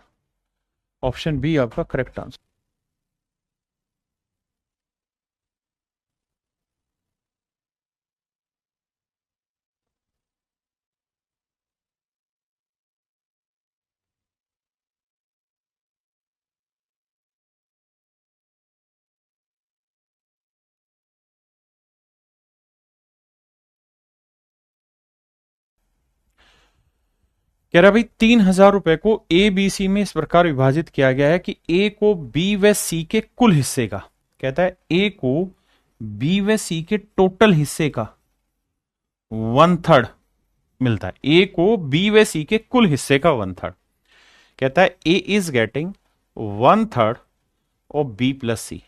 option B आपका करेक्ट आंसर। कह रहा भाई 3,000 रुपए को ए बी सी में इस प्रकार विभाजित किया गया है कि ए को बी व सी के कुल हिस्से का, कहता है ए को बी व सी के टोटल हिस्से का 1/3 मिलता है, ए को बी व सी के कुल हिस्से का 1/3, कहता है A is getting 1/3 of B plus C,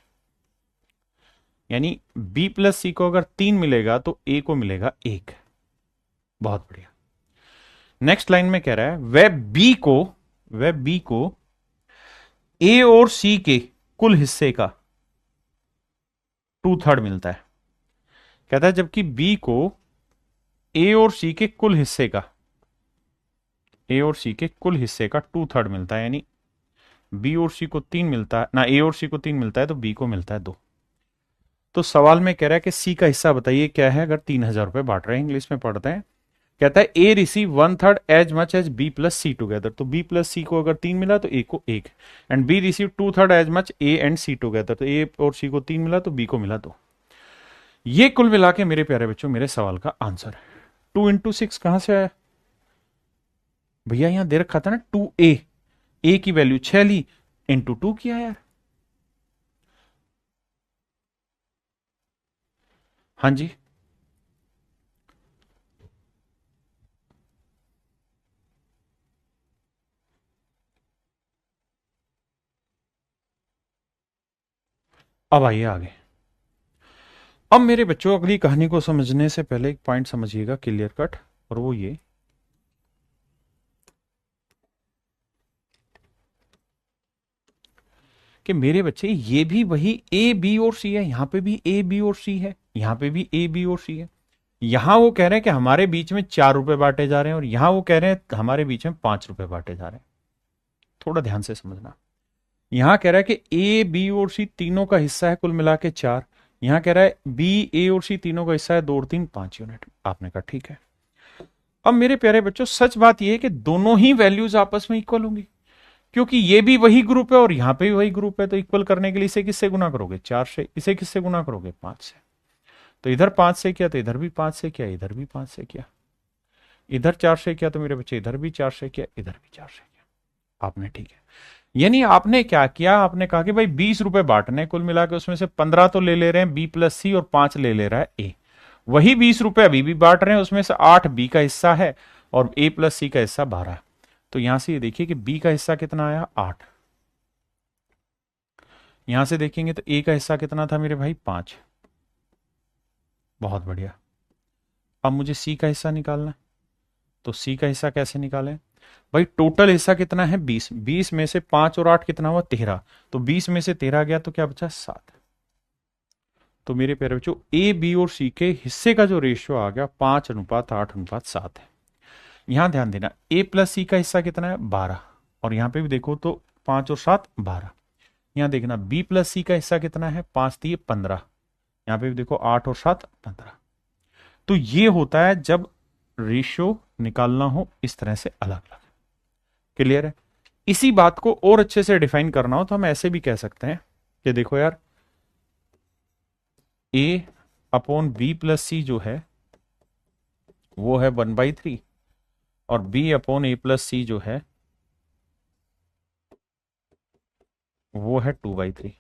यानी बी प्लस सी को अगर 3 मिलेगा तो ए को मिलेगा 1। बहुत बढ़िया। नेक्स्ट लाइन में कह रहा है वह बी को ए और सी के कुल हिस्से का 2/3 मिलता है, कहता है जबकि बी को ए और सी के कुल हिस्से का, ए और सी के कुल हिस्से का 2/3 मिलता है, यानी बी और सी को 3 मिलता है ना, ए और सी को 3 मिलता है तो बी को मिलता है 2। तो सवाल में कह रहा है कि सी का हिस्सा बताइए क्या है, अगर 3,000 रुपए बांट रहे हैं, इंग्लिश में पढ़ते हैं। कहता है A receive 1/3 as much as B plus C together, तो बी प्लस सी को अगर 3 मिला तो ए को 1, and B receive 2/3 as much A and C together, तो ए और सी को 3 मिला तो बी को मिला 2। ये कुल मिला के मेरे प्यारे बच्चों मेरे सवाल का आंसर है। 2 × 6 कहां से आया भैया, यहां दे रखा था ना 2a, ए की वैल्यू 6 ली, इंटू 2 किया यार। हाँ जी, अब आइए आगे। अब मेरे बच्चों अगली कहानी को समझने से पहले एक पॉइंट समझिएगा क्लियर कट, और वो ये कि मेरे बच्चे ये भी वही ए बी और सी है, यहां पे भी ए बी और सी है, यहां पे भी ए बी और सी है। यहां वो कह रहे हैं कि हमारे बीच में 4 रुपए बांटे जा रहे हैं, और यहां वो कह रहे हैं हमारे बीच में 5 रुपए बांटे जा रहे हैं। थोड़ा ध्यान से समझना। यहां कह रहा है कि ए बी और सी तीनों का हिस्सा है कुल मिला के 4। यहां कह रहा है बी ए और सी तीनों का हिस्सा है 2 और 3 5 यूनिट। आपने कहा ठीक है। अब मेरे प्यारे बच्चों सच बात यह है कि दोनों ही वैल्यूज आपस में इक्वल होंगी, क्योंकि ये भी वही ग्रुप है और यहां पे भी वही ग्रुप है। तो इक्वल करने के लिए इसे किससे गुना करोगे? 4 से। इसे किससे गुना करोगे? 5 से। तो इधर 5 से किया तो इधर भी 5 से किया, इधर भी 5 से किया, इधर 4 से किया तो मेरे बच्चे इधर भी 4 से किया, इधर भी 4 से किया। आपने ठीक है। यानी आपने क्या किया? आपने कहा कि भाई 20 रुपए बांटने कुल मिला के, उसमें से 15 तो ले रहे हैं बी प्लस सी और 5 ले रहा है ए। वही 20 रुपए अभी भी बांट रहे हैं, उसमें से 8 बी का हिस्सा है और ए प्लस सी का हिस्सा 12। तो यहां से ये देखिए कि बी का हिस्सा कितना आया? 8। यहां से देखेंगे तो ए का हिस्सा कितना था मेरे भाई? 5। बहुत बढ़िया। अब मुझे सी का हिस्सा निकालना है, तो सी का हिस्सा कैसे निकालें? भाई टोटल हिस्सा कितना है? 20। 20 में से 5 और 8 कितना हुआ? 13। तो 20 में से 13 गया तो क्या बचा? 7। तो मेरे प्यारे बच्चों ए बी और सी के हिस्से का जो रेशियो आ गया 5:8:7 है। यहां ध्यान देना, ए प्लस सी का हिस्सा कितना है? 12। और यहां पे भी देखो तो 5 और 7 12। यहां देखना बी प्लस सी का हिस्सा कितना है? 5 दिए 15। यहां पे भी देखो 8 और 7 15। तो ये होता है जब रेशियो निकालना हो इस तरह से अलग अलग। क्लियर है? इसी बात को और अच्छे से डिफाइन करना हो तो हम ऐसे भी कह सकते हैं कि देखो यार, ए अपॉन बी प्लस सी जो है वो है 1/3, और बी अपॉन ए प्लस सी जो है वो है 2/3।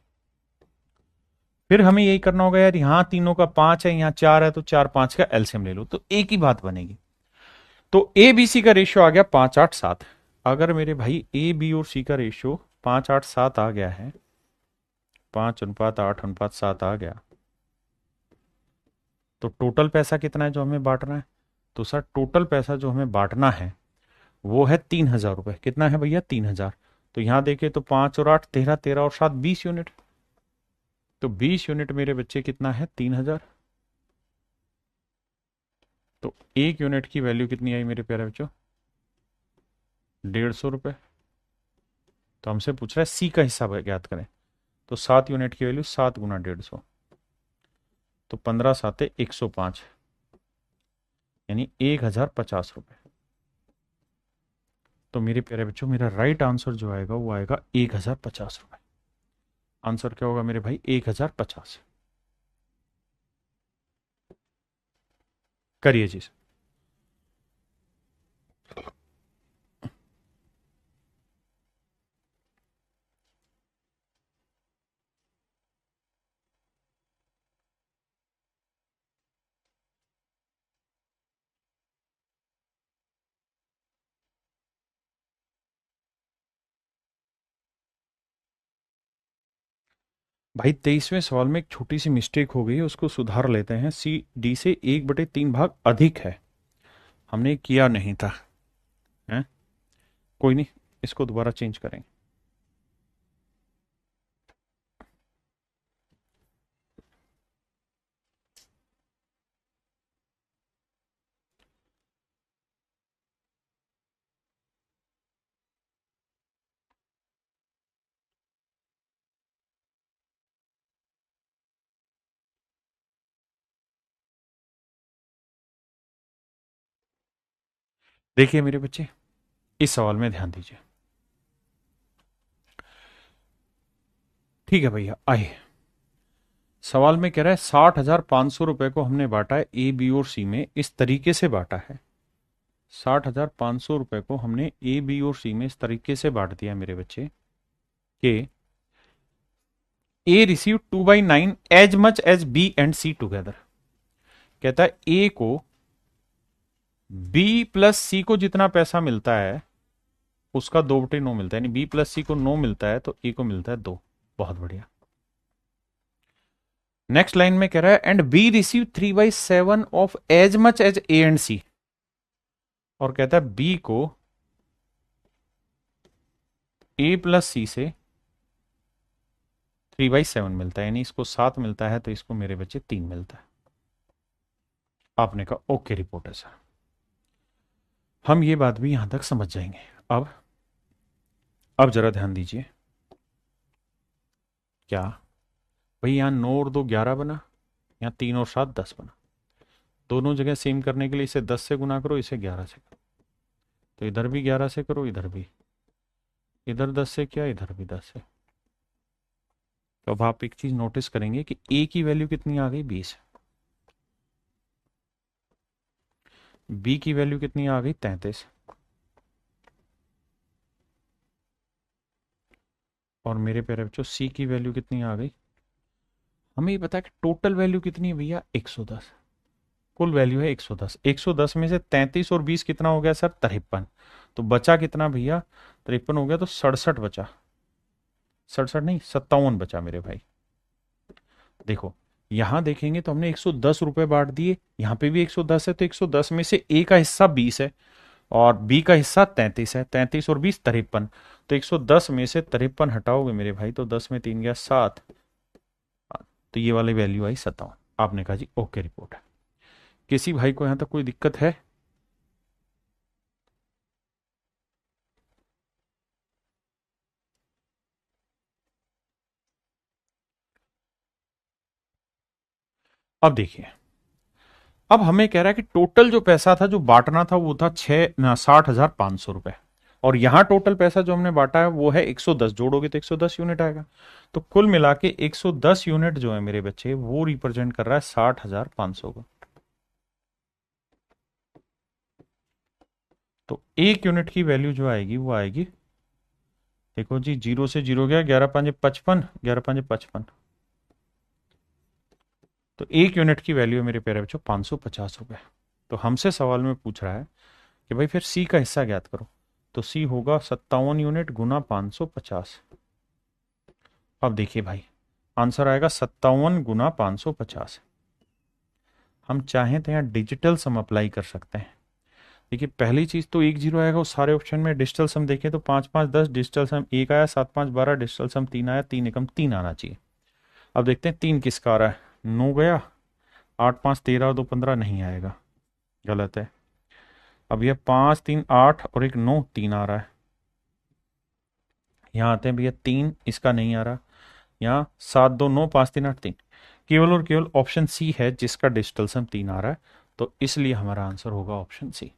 फिर हमें यही करना होगा यार, यहां तीनों का 5 है, यहां 4 है, तो 4 5 का एलसीएम ले लो, तो एक ही बात बनेगी। तो ए बी सी का रेशियो आ गया 5:8:7। अगर मेरे भाई ए बी और सी का रेशियो 5:8:7 आ गया है, 5:8:7 आ गया, तो टोटल पैसा कितना है जो हमें बांटना है? तो सर टोटल पैसा जो हमें बांटना है वो है 3,000 रुपए। कितना है भैया? 3,000। तो यहां देखे तो 5 और 8 13, 13 और 7 20 यूनिट। तो 20 यूनिट मेरे बच्चे कितना है? 3,000। तो एक यूनिट की वैल्यू कितनी आई मेरे प्यारे बच्चों? 150 रुपए। तो हमसे पूछ रहा है सी का हिस्सा ज्ञात करें। तो 7 यूनिट की वैल्यू 7 गुना 150, तो 15 7 105, यानी 1,050 रुपए। तो मेरे प्यारे बच्चों मेरा राइट आंसर जो आएगा वो आएगा 1,050 रुपए। आंसर क्या होगा मेरे भाई? 1,050। करिए जी। भाई 23वें सवाल में एक छोटी सी मिस्टेक हो गई है, उसको सुधार लेते हैं। सी डी से 1/3 भाग अधिक है, हमने किया नहीं था, है? कोई नहीं, इसको दोबारा चेंज करेंगे। देखिए मेरे बच्चे, इस सवाल में ध्यान दीजिए। ठीक है भैया, आइए। सवाल में कह रहा है 60,500 रुपए को हमने बांटा है ए बी और सी में, इस तरीके से बांटा है। 60,500 रुपए को हमने ए बी और सी में इस तरीके से बांट दिया मेरे बच्चे कि A receive 2/9 as much as B and C together. कहता है ए को बी प्लस सी को जितना पैसा मिलता है उसका 2/9 मिलता है, यानी बी प्लस सी को 9 मिलता है तो ए को मिलता है 2। बहुत बढ़िया। नेक्स्ट लाइन में कह रहा है and B receive 3/7 of as much as A and C, और कहता है बी को ए प्लस सी से 3/7 मिलता है, यानी इसको 7 मिलता है तो इसको मेरे बच्चे 3 मिलता है। आपने कहा ओके रिपोर्ट है सर, हम ये बात भी यहां तक समझ जाएंगे। अब जरा ध्यान दीजिए, क्या भाई यहां 9 और 2 11 बना, यहां 3 और 7 10 बना। दोनों जगह सेम करने के लिए इसे 10 से गुना करो, इसे 11 से करो, तो इधर भी 11 से करो, इधर भी, इधर 10 से किया, इधर भी 10 से। तो अब आप एक चीज नोटिस करेंगे कि ए की वैल्यू कितनी आ गई 20, बी की वैल्यू कितनी आ गई 33, और मेरे प्यारे बच्चों सी की वैल्यू कितनी आ गई। हमें ये पता है कि टोटल वैल्यू कितनी है भैया 110, कुल वैल्यू है 110। 110 में से 33 और 20 कितना हो गया सर 53, तो बचा कितना भैया 53 हो गया, तो 67 बचा, 67 नहीं 57 बचा मेरे भाई। देखो यहां देखेंगे तो हमने 110 रुपए बांट दिए, यहां पे भी 110 है, तो 110 में से ए का हिस्सा 20 है और बी का हिस्सा 33 है, 33 और 20 53, तो 110 में से 53 हटाओगे मेरे भाई तो 10 में 3 गया 7, तो ये वाली वैल्यू आई 57। आपने कहा जी ओके रिपोर्ट है। किसी भाई को यहां तक कोई दिक्कत है? अब देखिए, अब हमें कह रहा है कि टोटल जो पैसा था जो बांटना था वो था 60,500 रुपए, और यहां टोटल पैसा जो हमने बांटा है वो है 110, जोड़ोगे तो 110 यूनिट आएगा, तो कुल मिला के 110 यूनिट जो है मेरे बच्चे वो रिप्रेजेंट कर रहा है 60,500 को। तो एक यूनिट की वैल्यू जो आएगी वो आएगी, देखो जी 0 से 0 गया, 11 5 55, 11 5 55, तो एक यूनिट की वैल्यू है मेरे प्यारे बच्चों 550 रुपए। तो हमसे सवाल में पूछ रहा है कि भाई फिर सी का हिस्सा ज्ञात करो, तो सी होगा 57 यूनिट गुना 550। अब देखिए भाई आंसर आएगा 57 गुना 550। हम चाहें तो यहाँ डिजिटल सम अप्लाई कर सकते हैं। देखिए पहली चीज तो 1 0 आएगा, उस सारे ऑप्शन में डिजिटल सम देखें तो 5 5 10 डिजिटल सम 1 आया, 7 5 12 डिजिटल सम 3 आया, 3 एकम 3 आना चाहिए। अब देखते हैं 3 किसका आ रहा है, 9 गया, 8 5 13 और 2 15 नहीं आएगा, गलत है। अब यह 5 3 8 और एक 9 3 आ रहा है, यहाँ आते हैं भैया 3 इसका नहीं आ रहा, यहाँ 7 2 9 5 3 8 3, केवल और केवल ऑप्शन सी है जिसका डिजिटल सम 3 आ रहा है, तो इसलिए हमारा आंसर होगा ऑप्शन सी।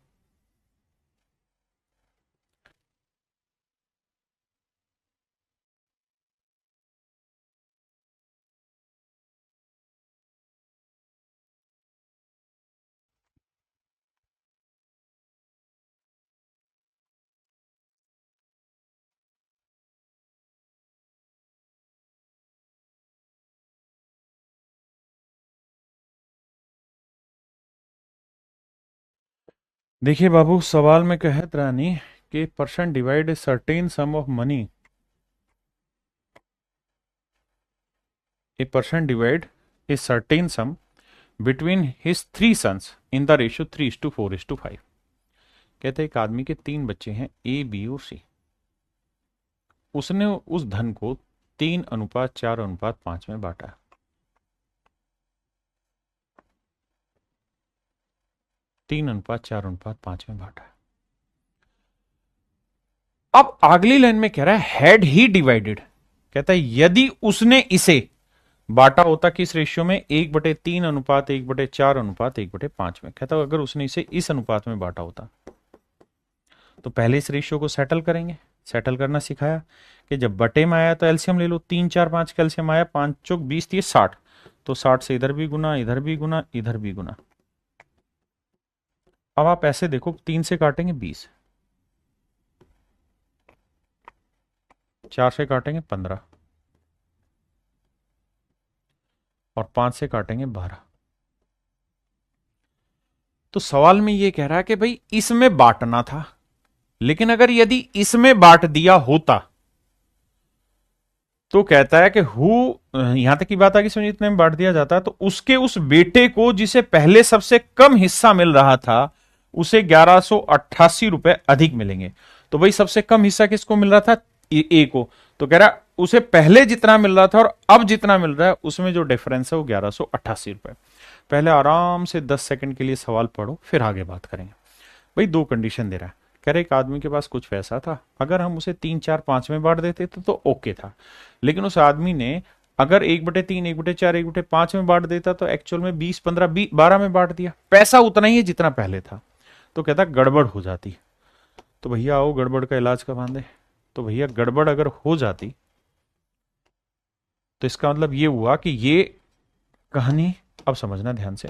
देखिए बाबू सवाल में कहत रानी कि person divide a certain sum of money, a person divide a certain sum between his 3 sons in the ratio 3:4:5। कहते हैं एक आदमी के 3 बच्चे हैं ए बी और सी, उसने उस धन को 3:4:5 में बांटा। 3:4:5 में बांटा। अब अगली लाइन में कह रहा है हैड ही डिवाइडेड, कहता है यदि उसने इसे बांटा होता किस रेशियो में, 1/3:1/4:1/5 में। कहता है अगर उसने इसे इस अनुपात में बांटा होता, तो पहले इस रेशियो को सेटल करेंगे। सेटल करना सिखाया कि जब बटे में आया तो एलसीएम ले लो, 3 4 5 का एलसीएम आया, 5 चौक 20 थी 60, तो 60 से इधर भी गुना, इधर भी गुना, इधर भी गुना। अब आप ऐसे देखो 3 से काटेंगे 20, 4 से काटेंगे 15 और 5 से काटेंगे 12। तो सवाल में यह कह रहा है कि भाई इसमें बांटना था, लेकिन अगर यदि इसमें बांट दिया होता तो कहता है कि यहां तक की बात आगे सुनिए, इतने में बांट दिया जाता है तो उसके उस बेटे को जिसे पहले सबसे कम हिस्सा मिल रहा था उसे 1188 रुपए अधिक मिलेंगे। तो भाई सबसे कम हिस्सा किसको मिल रहा था? ए को। तो कह रहा उसे पहले जितना मिल रहा था और अब जितना मिल रहा है उसमें जो डिफरेंस है वो 1188 रुपए। पहले आराम से 10 सेकंड के लिए सवाल पढ़ो, फिर आगे बात करेंगे। भाई दो कंडीशन दे रहा है, कह रहे एक आदमी के पास कुछ पैसा था, अगर हम उसे 3, 4, 5 में बांट देते तो ओके था, लेकिन उस आदमी ने अगर 1/3, 1/4, 1/5 में बांट देता तो एक्चुअल में 20, 15, 12 में बांट दिया, पैसा उतना ही है जितना पहले था। तो कहता गड़बड़ हो जाती। तो भैया आओ गड़बड़ का इलाज का बांधे। तो भैया गड़बड़ अगर हो जाती तो इसका मतलब ये हुआ कि ये कहानी अब समझना ध्यान से।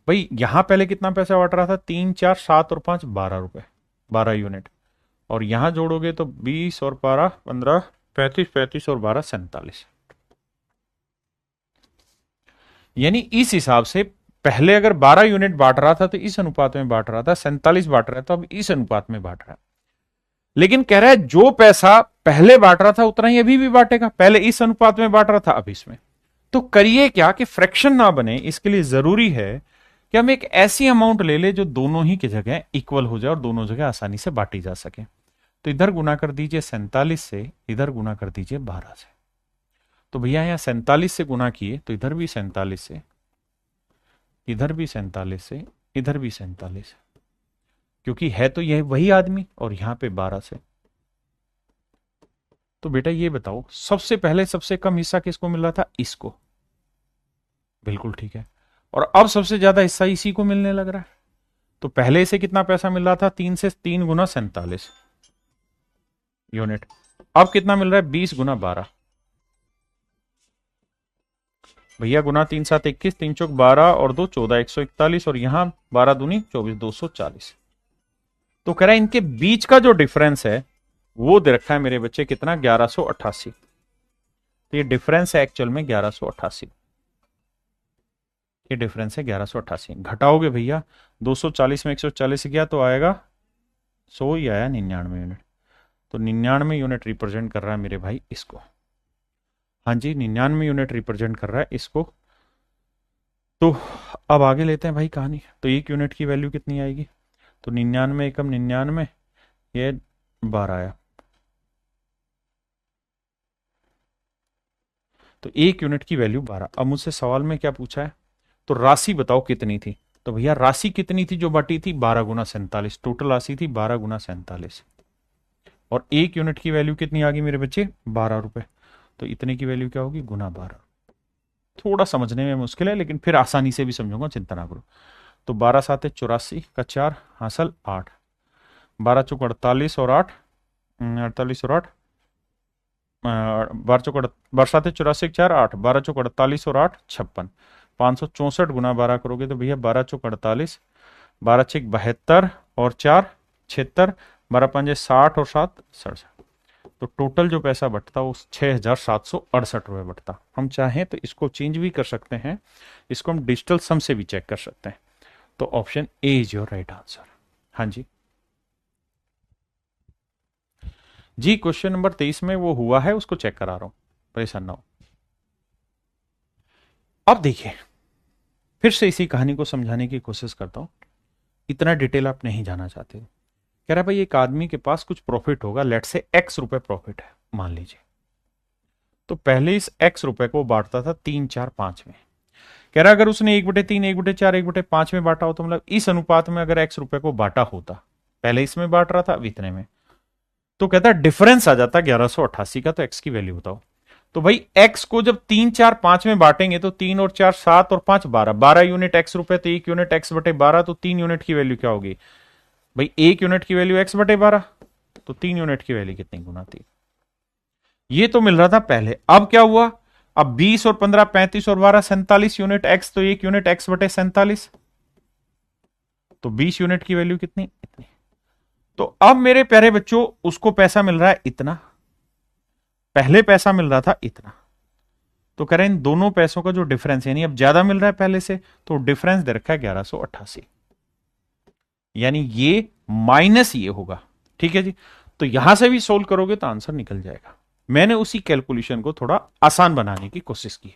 भाई यहां पहले कितना पैसा बांट रहा था? 3, 4, 7 और 5 12 रुपए, 12 यूनिट। और यहां जोड़ोगे तो 20 और 12 15, 35, 35 और 12 47। यानी इस हिसाब से पहले अगर 12 यूनिट बांट रहा था तो इस अनुपात में बांट रहा था, 47 बांट रहा था तो अब इस अनुपात में बांट रहा है। लेकिन कह रहा है जो पैसा पहले बांट रहा था उतना ही अभी भी बांटेगा, पहले इस अनुपात में बांट रहा था अब इसमें। तो करिए क्या कि फ्रैक्शन ना बने, इसके लिए जरूरी है कि हम एक ऐसी अमाउंट ले ले जो दोनों ही की जगह इक्वल हो जाए और दोनों जगह आसानी से बांटी जा सके। तो इधर गुना कर दीजिए 47 से, इधर गुना कर दीजिए 12 से। तो भैया यहां 47 से गुना किए तो इधर भी 47 से, इधर भी 47 से, इधर भी 47 से, क्योंकि है तो यह वही आदमी, और यहां पे 12 से। तो बेटा ये बताओ सबसे पहले सबसे कम हिस्सा किसको मिल रहा था? इसको। बिल्कुल ठीक है। और अब सबसे ज्यादा हिस्सा इसी को मिलने लग रहा है। तो पहले इसे कितना पैसा मिल रहा था? 3 से 3 गुना 47 यूनिट। अब कितना मिल रहा है? 20 गुना 12। भैया गुना 3 7 21, 3 चौक 12 और 2 14, 141, और यहां 12 दूनी 24, 240। तो कह रहा है इनके बीच का जो डिफरेंस है वो दे रखा है मेरे बच्चे कितना? 1188। तो ये डिफरेंस है एक्चुअल में 1188। ये डिफरेंस है 1188। घटाओगे भैया 240 में 140 गया तो आएगा 100 ही आया, 99 यूनिट। तो 99 यूनिट रिप्रेजेंट कर रहा है मेरे भाई इसको। हाँ जी 99 यूनिट रिप्रेजेंट कर रहा है इसको। तो अब आगे लेते हैं भाई कहानी। तो 1 यूनिट की वैल्यू कितनी आएगी? तो 99 एकम 99, ये 12 आया। तो 1 यूनिट की वैल्यू 12। अब मुझसे सवाल में क्या पूछा है? तो राशि बताओ कितनी थी। तो भैया राशि कितनी थी जो बटी थी? 12 गुना 47। टोटल राशि थी 12 गुना 47। और 1 यूनिट की वैल्यू कितनी आ गई मेरे बच्चे? 12 रुपए। तो इतने की वैल्यू क्या होगी? गुना 12। थोड़ा समझने में मुश्किल है लेकिन फिर आसानी से भी समझूंगा, चिंता ना करो। तो 12 7 84 का 4 हासिल 8, 12 चौक 48 और 8 48 और 8 12 चौक 12 7 84 4 8, 12 चौक 48 और 8 56, 564 गुना 12 करोगे तो भैया 12 चौक 48, 12 छक 72 और 4 76, 12 पंजे 60 और 7 67। तो टोटल जो पैसा बटता वो 6768 रुपए बटता। हम चाहें तो इसको चेंज भी कर सकते हैं, इसको हम डिजिटल सम से भी चेक कर सकते हैं। तो option A is your right answer. हाँ जी जी, क्वेश्चन नंबर 23 में वो हुआ है, उसको चेक करा रहा हूं, परेशान ना हो। अब देखिए फिर से इसी कहानी को समझाने की कोशिश करता हूं, इतना डिटेल आप नहीं जाना चाहते। कह रहा है भाई एक आदमी के पास कुछ प्रॉफिट होगा, लेट से एक्स रुपए प्रॉफिट है मान लीजिए। तो पहले इस एक्स रुपए को बांटता था 3, 4, 5 में। कह रहा अगर उसने 1/3, 1/4, 1/5 में बांटा हो तो मतलब इस अनुपात में अगर एक्स रुपए को बांटा होता, पहले इसमें बांट रहा था अब इतने में, तो कहता डिफरेंस आ जाता 1188 का। तो एक्स की वैल्यू बताओ। तो भाई एक्स को जब 3, 4, 5 में बांटेंगे तो 3 और 4 7 और 5 12, 12 यूनिट एक्स रुपए, तो 1 यूनिट एक्स बटे 12, तो 3 यूनिट की वैल्यू क्या होगी भाई? 1 यूनिट की वैल्यू एक्स बटे 12, तो 3 यूनिट की वैल्यू कितनी गुना थी? ये तो मिल रहा था पहले। अब क्या हुआ? अब 20 और 15 35 और 12 47 यूनिट एक्स, तो 1 यूनिट एक्स बटे 47, तो 20 यूनिट की वैल्यू कितनी? इतनी। तो अब मेरे प्यारे बच्चों उसको पैसा मिल रहा है इतना, पहले पैसा मिल रहा था इतना। तो कह रहे हैं इन दोनों पैसों का जो डिफरेंस यानी अब ज्यादा मिल रहा है पहले से, तो डिफरेंस दे रखा है 1188, यानी ये माइनस ये होगा। ठीक है जी, तो यहां से भी सोल्व करोगे तो आंसर निकल जाएगा। मैंने उसी कैलकुलेशन को थोड़ा आसान बनाने की कोशिश की।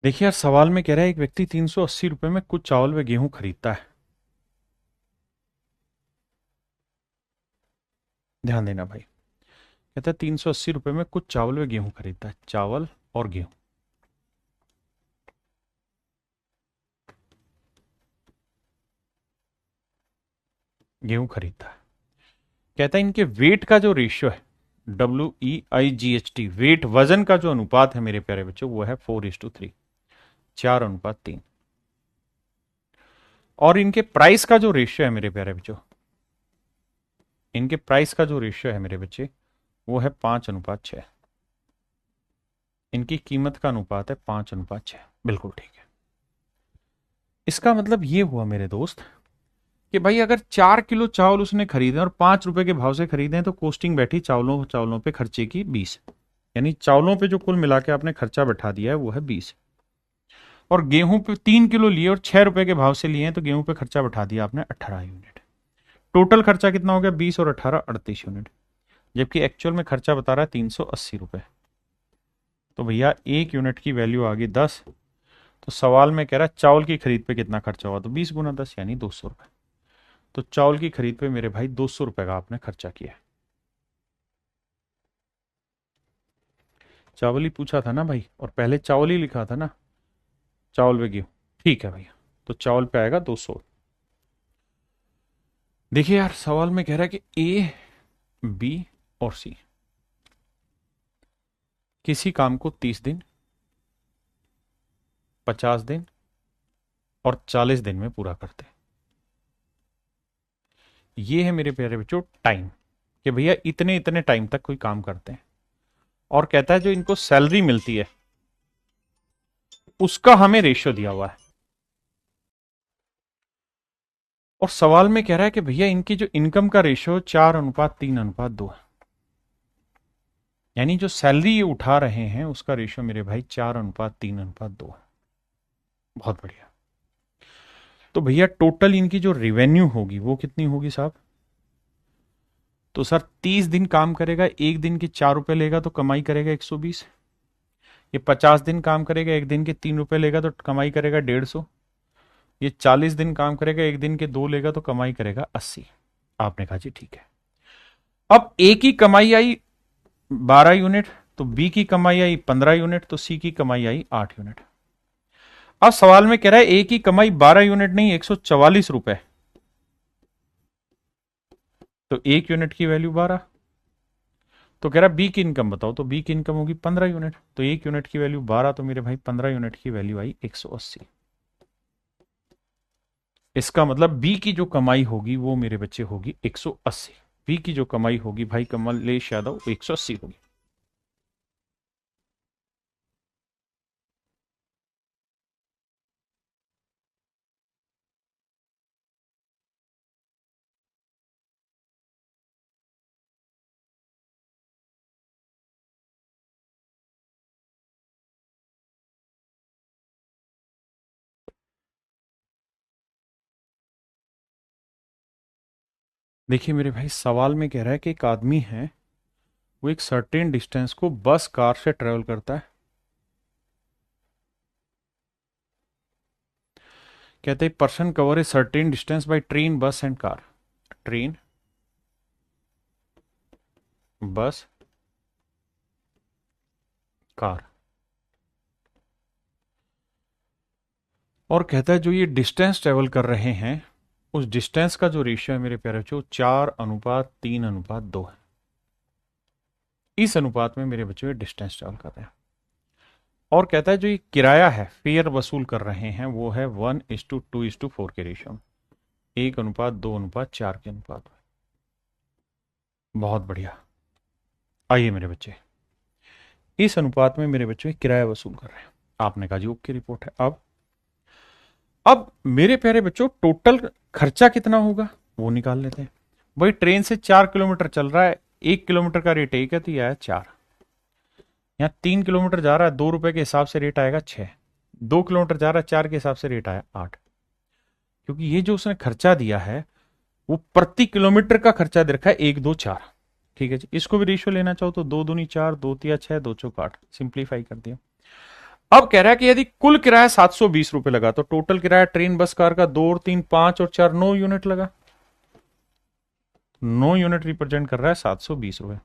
देखिए यार, सवाल में कह रहा है एक व्यक्ति 380 रुपए में कुछ चावल व गेहूं खरीदता है। ध्यान देना भाई, कहता है 380 रुपए में कुछ चावल व गेहूं खरीदता है, चावल और गेहूं। गेहूं खरीदता है। कहता है इनके वेट का जो रेशियो है, WEIGHT, वेट वजन का जो अनुपात है मेरे प्यारे बच्चों, वो है 4:3, 4:3। और इनके प्राइस का जो रेशियो है मेरे प्यारे बच्चों, इनके प्राइस का जो रेशियो है मेरे बच्चे, वो है 5:6। इनकी कीमत का अनुपात है 5:6। बिल्कुल ठीक है। इसका मतलब ये हुआ मेरे दोस्त कि भाई अगर 4 किलो चावल उसने खरीदे और 5 रुपए के भाव से खरीदे तो कॉस्टिंग बैठी चावलों चावलों पे खर्चे की 20, यानी चावलों पे जो कुल मिला के आपने खर्चा बैठा दिया है वो है 20। और गेहूं पे 3 किलो लिए और 6 रुपए के भाव से लिए हैं तो गेहूं पे खर्चा बैठा दिया आपने 18 यूनिट। टोटल खर्चा कितना हो गया? 20 और 18, 38 यूनिट। जबकि एक्चुअल में खर्चा बता रहा है 380 रुपए। तो भैया 1 यूनिट की वैल्यू आ गई 10। तो सवाल में कह रहा है चावल की खरीद पे कितना खर्चा हुआ, तो 20 गुना 10 यानी 200 रुपए। तो चावल की खरीद पे मेरे भाई 200 रुपए का आपने खर्चा किया। चावल ही पूछा था ना भाई, और पहले चावल ही लिखा था ना, चावल व गेहूं। ठीक है भैया, तो चावल पे आएगा 200। देखिए यार, सवाल में कह रहा है कि ए, बी और सी किसी काम को 30 दिन, 50 दिन और 40 दिन में पूरा करते हैं। ये है मेरे प्यारे बच्चों टाइम, कि भैया इतने इतने टाइम तक कोई काम करते हैं। और कहता है जो इनको सैलरी मिलती है उसका हमें रेशियो दिया हुआ है। और सवाल में कह रहा है कि भैया इनकी जो इनकम का रेशियो 4:3:2 है, यानी जो सैलरी ये उठा रहे हैं उसका रेशियो मेरे भाई 4:3:2 है। बहुत बढ़िया। तो भैया टोटल इनकी जो रेवेन्यू होगी वो कितनी होगी साहब? तो सर 30 दिन काम करेगा, एक दिन के 4 रुपए लेगा तो कमाई करेगा 120। ये 50 दिन काम करेगा, एक दिन के 3 रुपए लेगा तो कमाई करेगा 150। ये 40 दिन काम करेगा, एक दिन के 2 लेगा तो कमाई करेगा 80। आपने कहा जी ठीक है। अब ए की कमाई आई 12 यूनिट, तो बी की कमाई आई 15 यूनिट, तो सी की कमाई आई 8 यूनिट। अब सवाल में कह रहा है ए की कमाई 12 यूनिट नहीं 144 रुपए, तो 1 यूनिट की वैल्यू 12। तो कह रहा बी की इनकम बताओ, तो बी की इनकम होगी 15 यूनिट, तो 1 यूनिट की वैल्यू 12, तो मेरे भाई 15 यूनिट की वैल्यू आई 180। इसका मतलब बी की जो कमाई होगी वो मेरे बच्चे होगी 180। बी की जो कमाई होगी भाई कमलेश यादव 180 होगी। देखिए मेरे भाई, सवाल में कह रहा है कि एक आदमी है, वो एक सर्टेन डिस्टेंस को बस कार से ट्रेवल करता है। कहते हैं person cover a certain distance by train, बस एंड कार। ट्रेन, बस, कार। और कहता है जो ये डिस्टेंस ट्रेवल कर रहे हैं उस डिस्टेंस का जो रेशियो है मेरे प्यारे बच्चों 4:3:2 है। इस अनुपात में मेरे बच्चों ये डिस्टेंस ट्रेवल कर रहे हैं। और कहता है जो ये किराया है, फेयर वसूल कर रहे हैं, वो है 1:2:4 के रेशियो में, 1:2:4 के अनुपात में। बहुत बढ़िया। आइए मेरे बच्चे, इस अनुपात में मेरे बच्चों किराया वसूल कर रहे हैं। आपने कहा जी ओके रिपोर्ट है। अब मेरे प्यारे बच्चों टोटल खर्चा कितना होगा वो निकाल लेते हैं। भाई ट्रेन से 4 किलोमीटर चल रहा है, 1 किलोमीटर का रेट 1 है तो यह आया 4। यहाँ 3 किलोमीटर जा रहा है, 2 रुपए के हिसाब से रेट आएगा 6। 2 किलोमीटर जा रहा है 4 के हिसाब से रेट आया 8। क्योंकि ये जो उसने खर्चा दिया है वो प्रति किलोमीटर का खर्चा दे रखा है 1 2 4। ठीक है जी, इसको भी रेशियो लेना चाहो तो 2 दूनी 4, 2 तिया 6, 2 चौक 8, सिंप्लीफाई कर दिया। अब कह रहा है कि यदि कुल किराया 720 रुपए लगा तो टोटल किराया ट्रेन बस कार का 2 और 3 5 और 4 9 यूनिट लगा। 9 यूनिट रिप्रेजेंट कर रहा है 720 रुपए।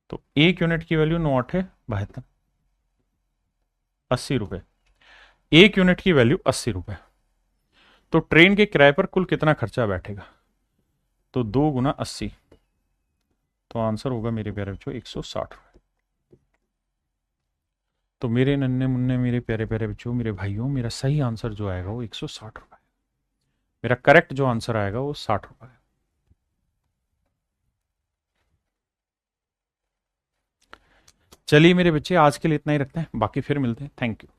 तो 1 यूनिट की वैल्यू 9 8 72, 80 रुपए। 1 यूनिट की वैल्यू 80 रुपए। तो ट्रेन के किराए पर कुल कितना खर्चा बैठेगा? तो 2 गुना 80, तो आंसर होगा मेरे प्यारे बच्चों 160 रुपए। तो मेरे नन्हे मुन्ने मेरे प्यारे प्यारे बच्चों, मेरे भाइयों, मेरा सही आंसर जो आएगा वो 160 रुपए। मेरा करेक्ट जो आंसर आएगा वो 60 रुपए। चलिए मेरे बच्चे, आज के लिए इतना ही रखते हैं, बाकी फिर मिलते हैं। Thank you.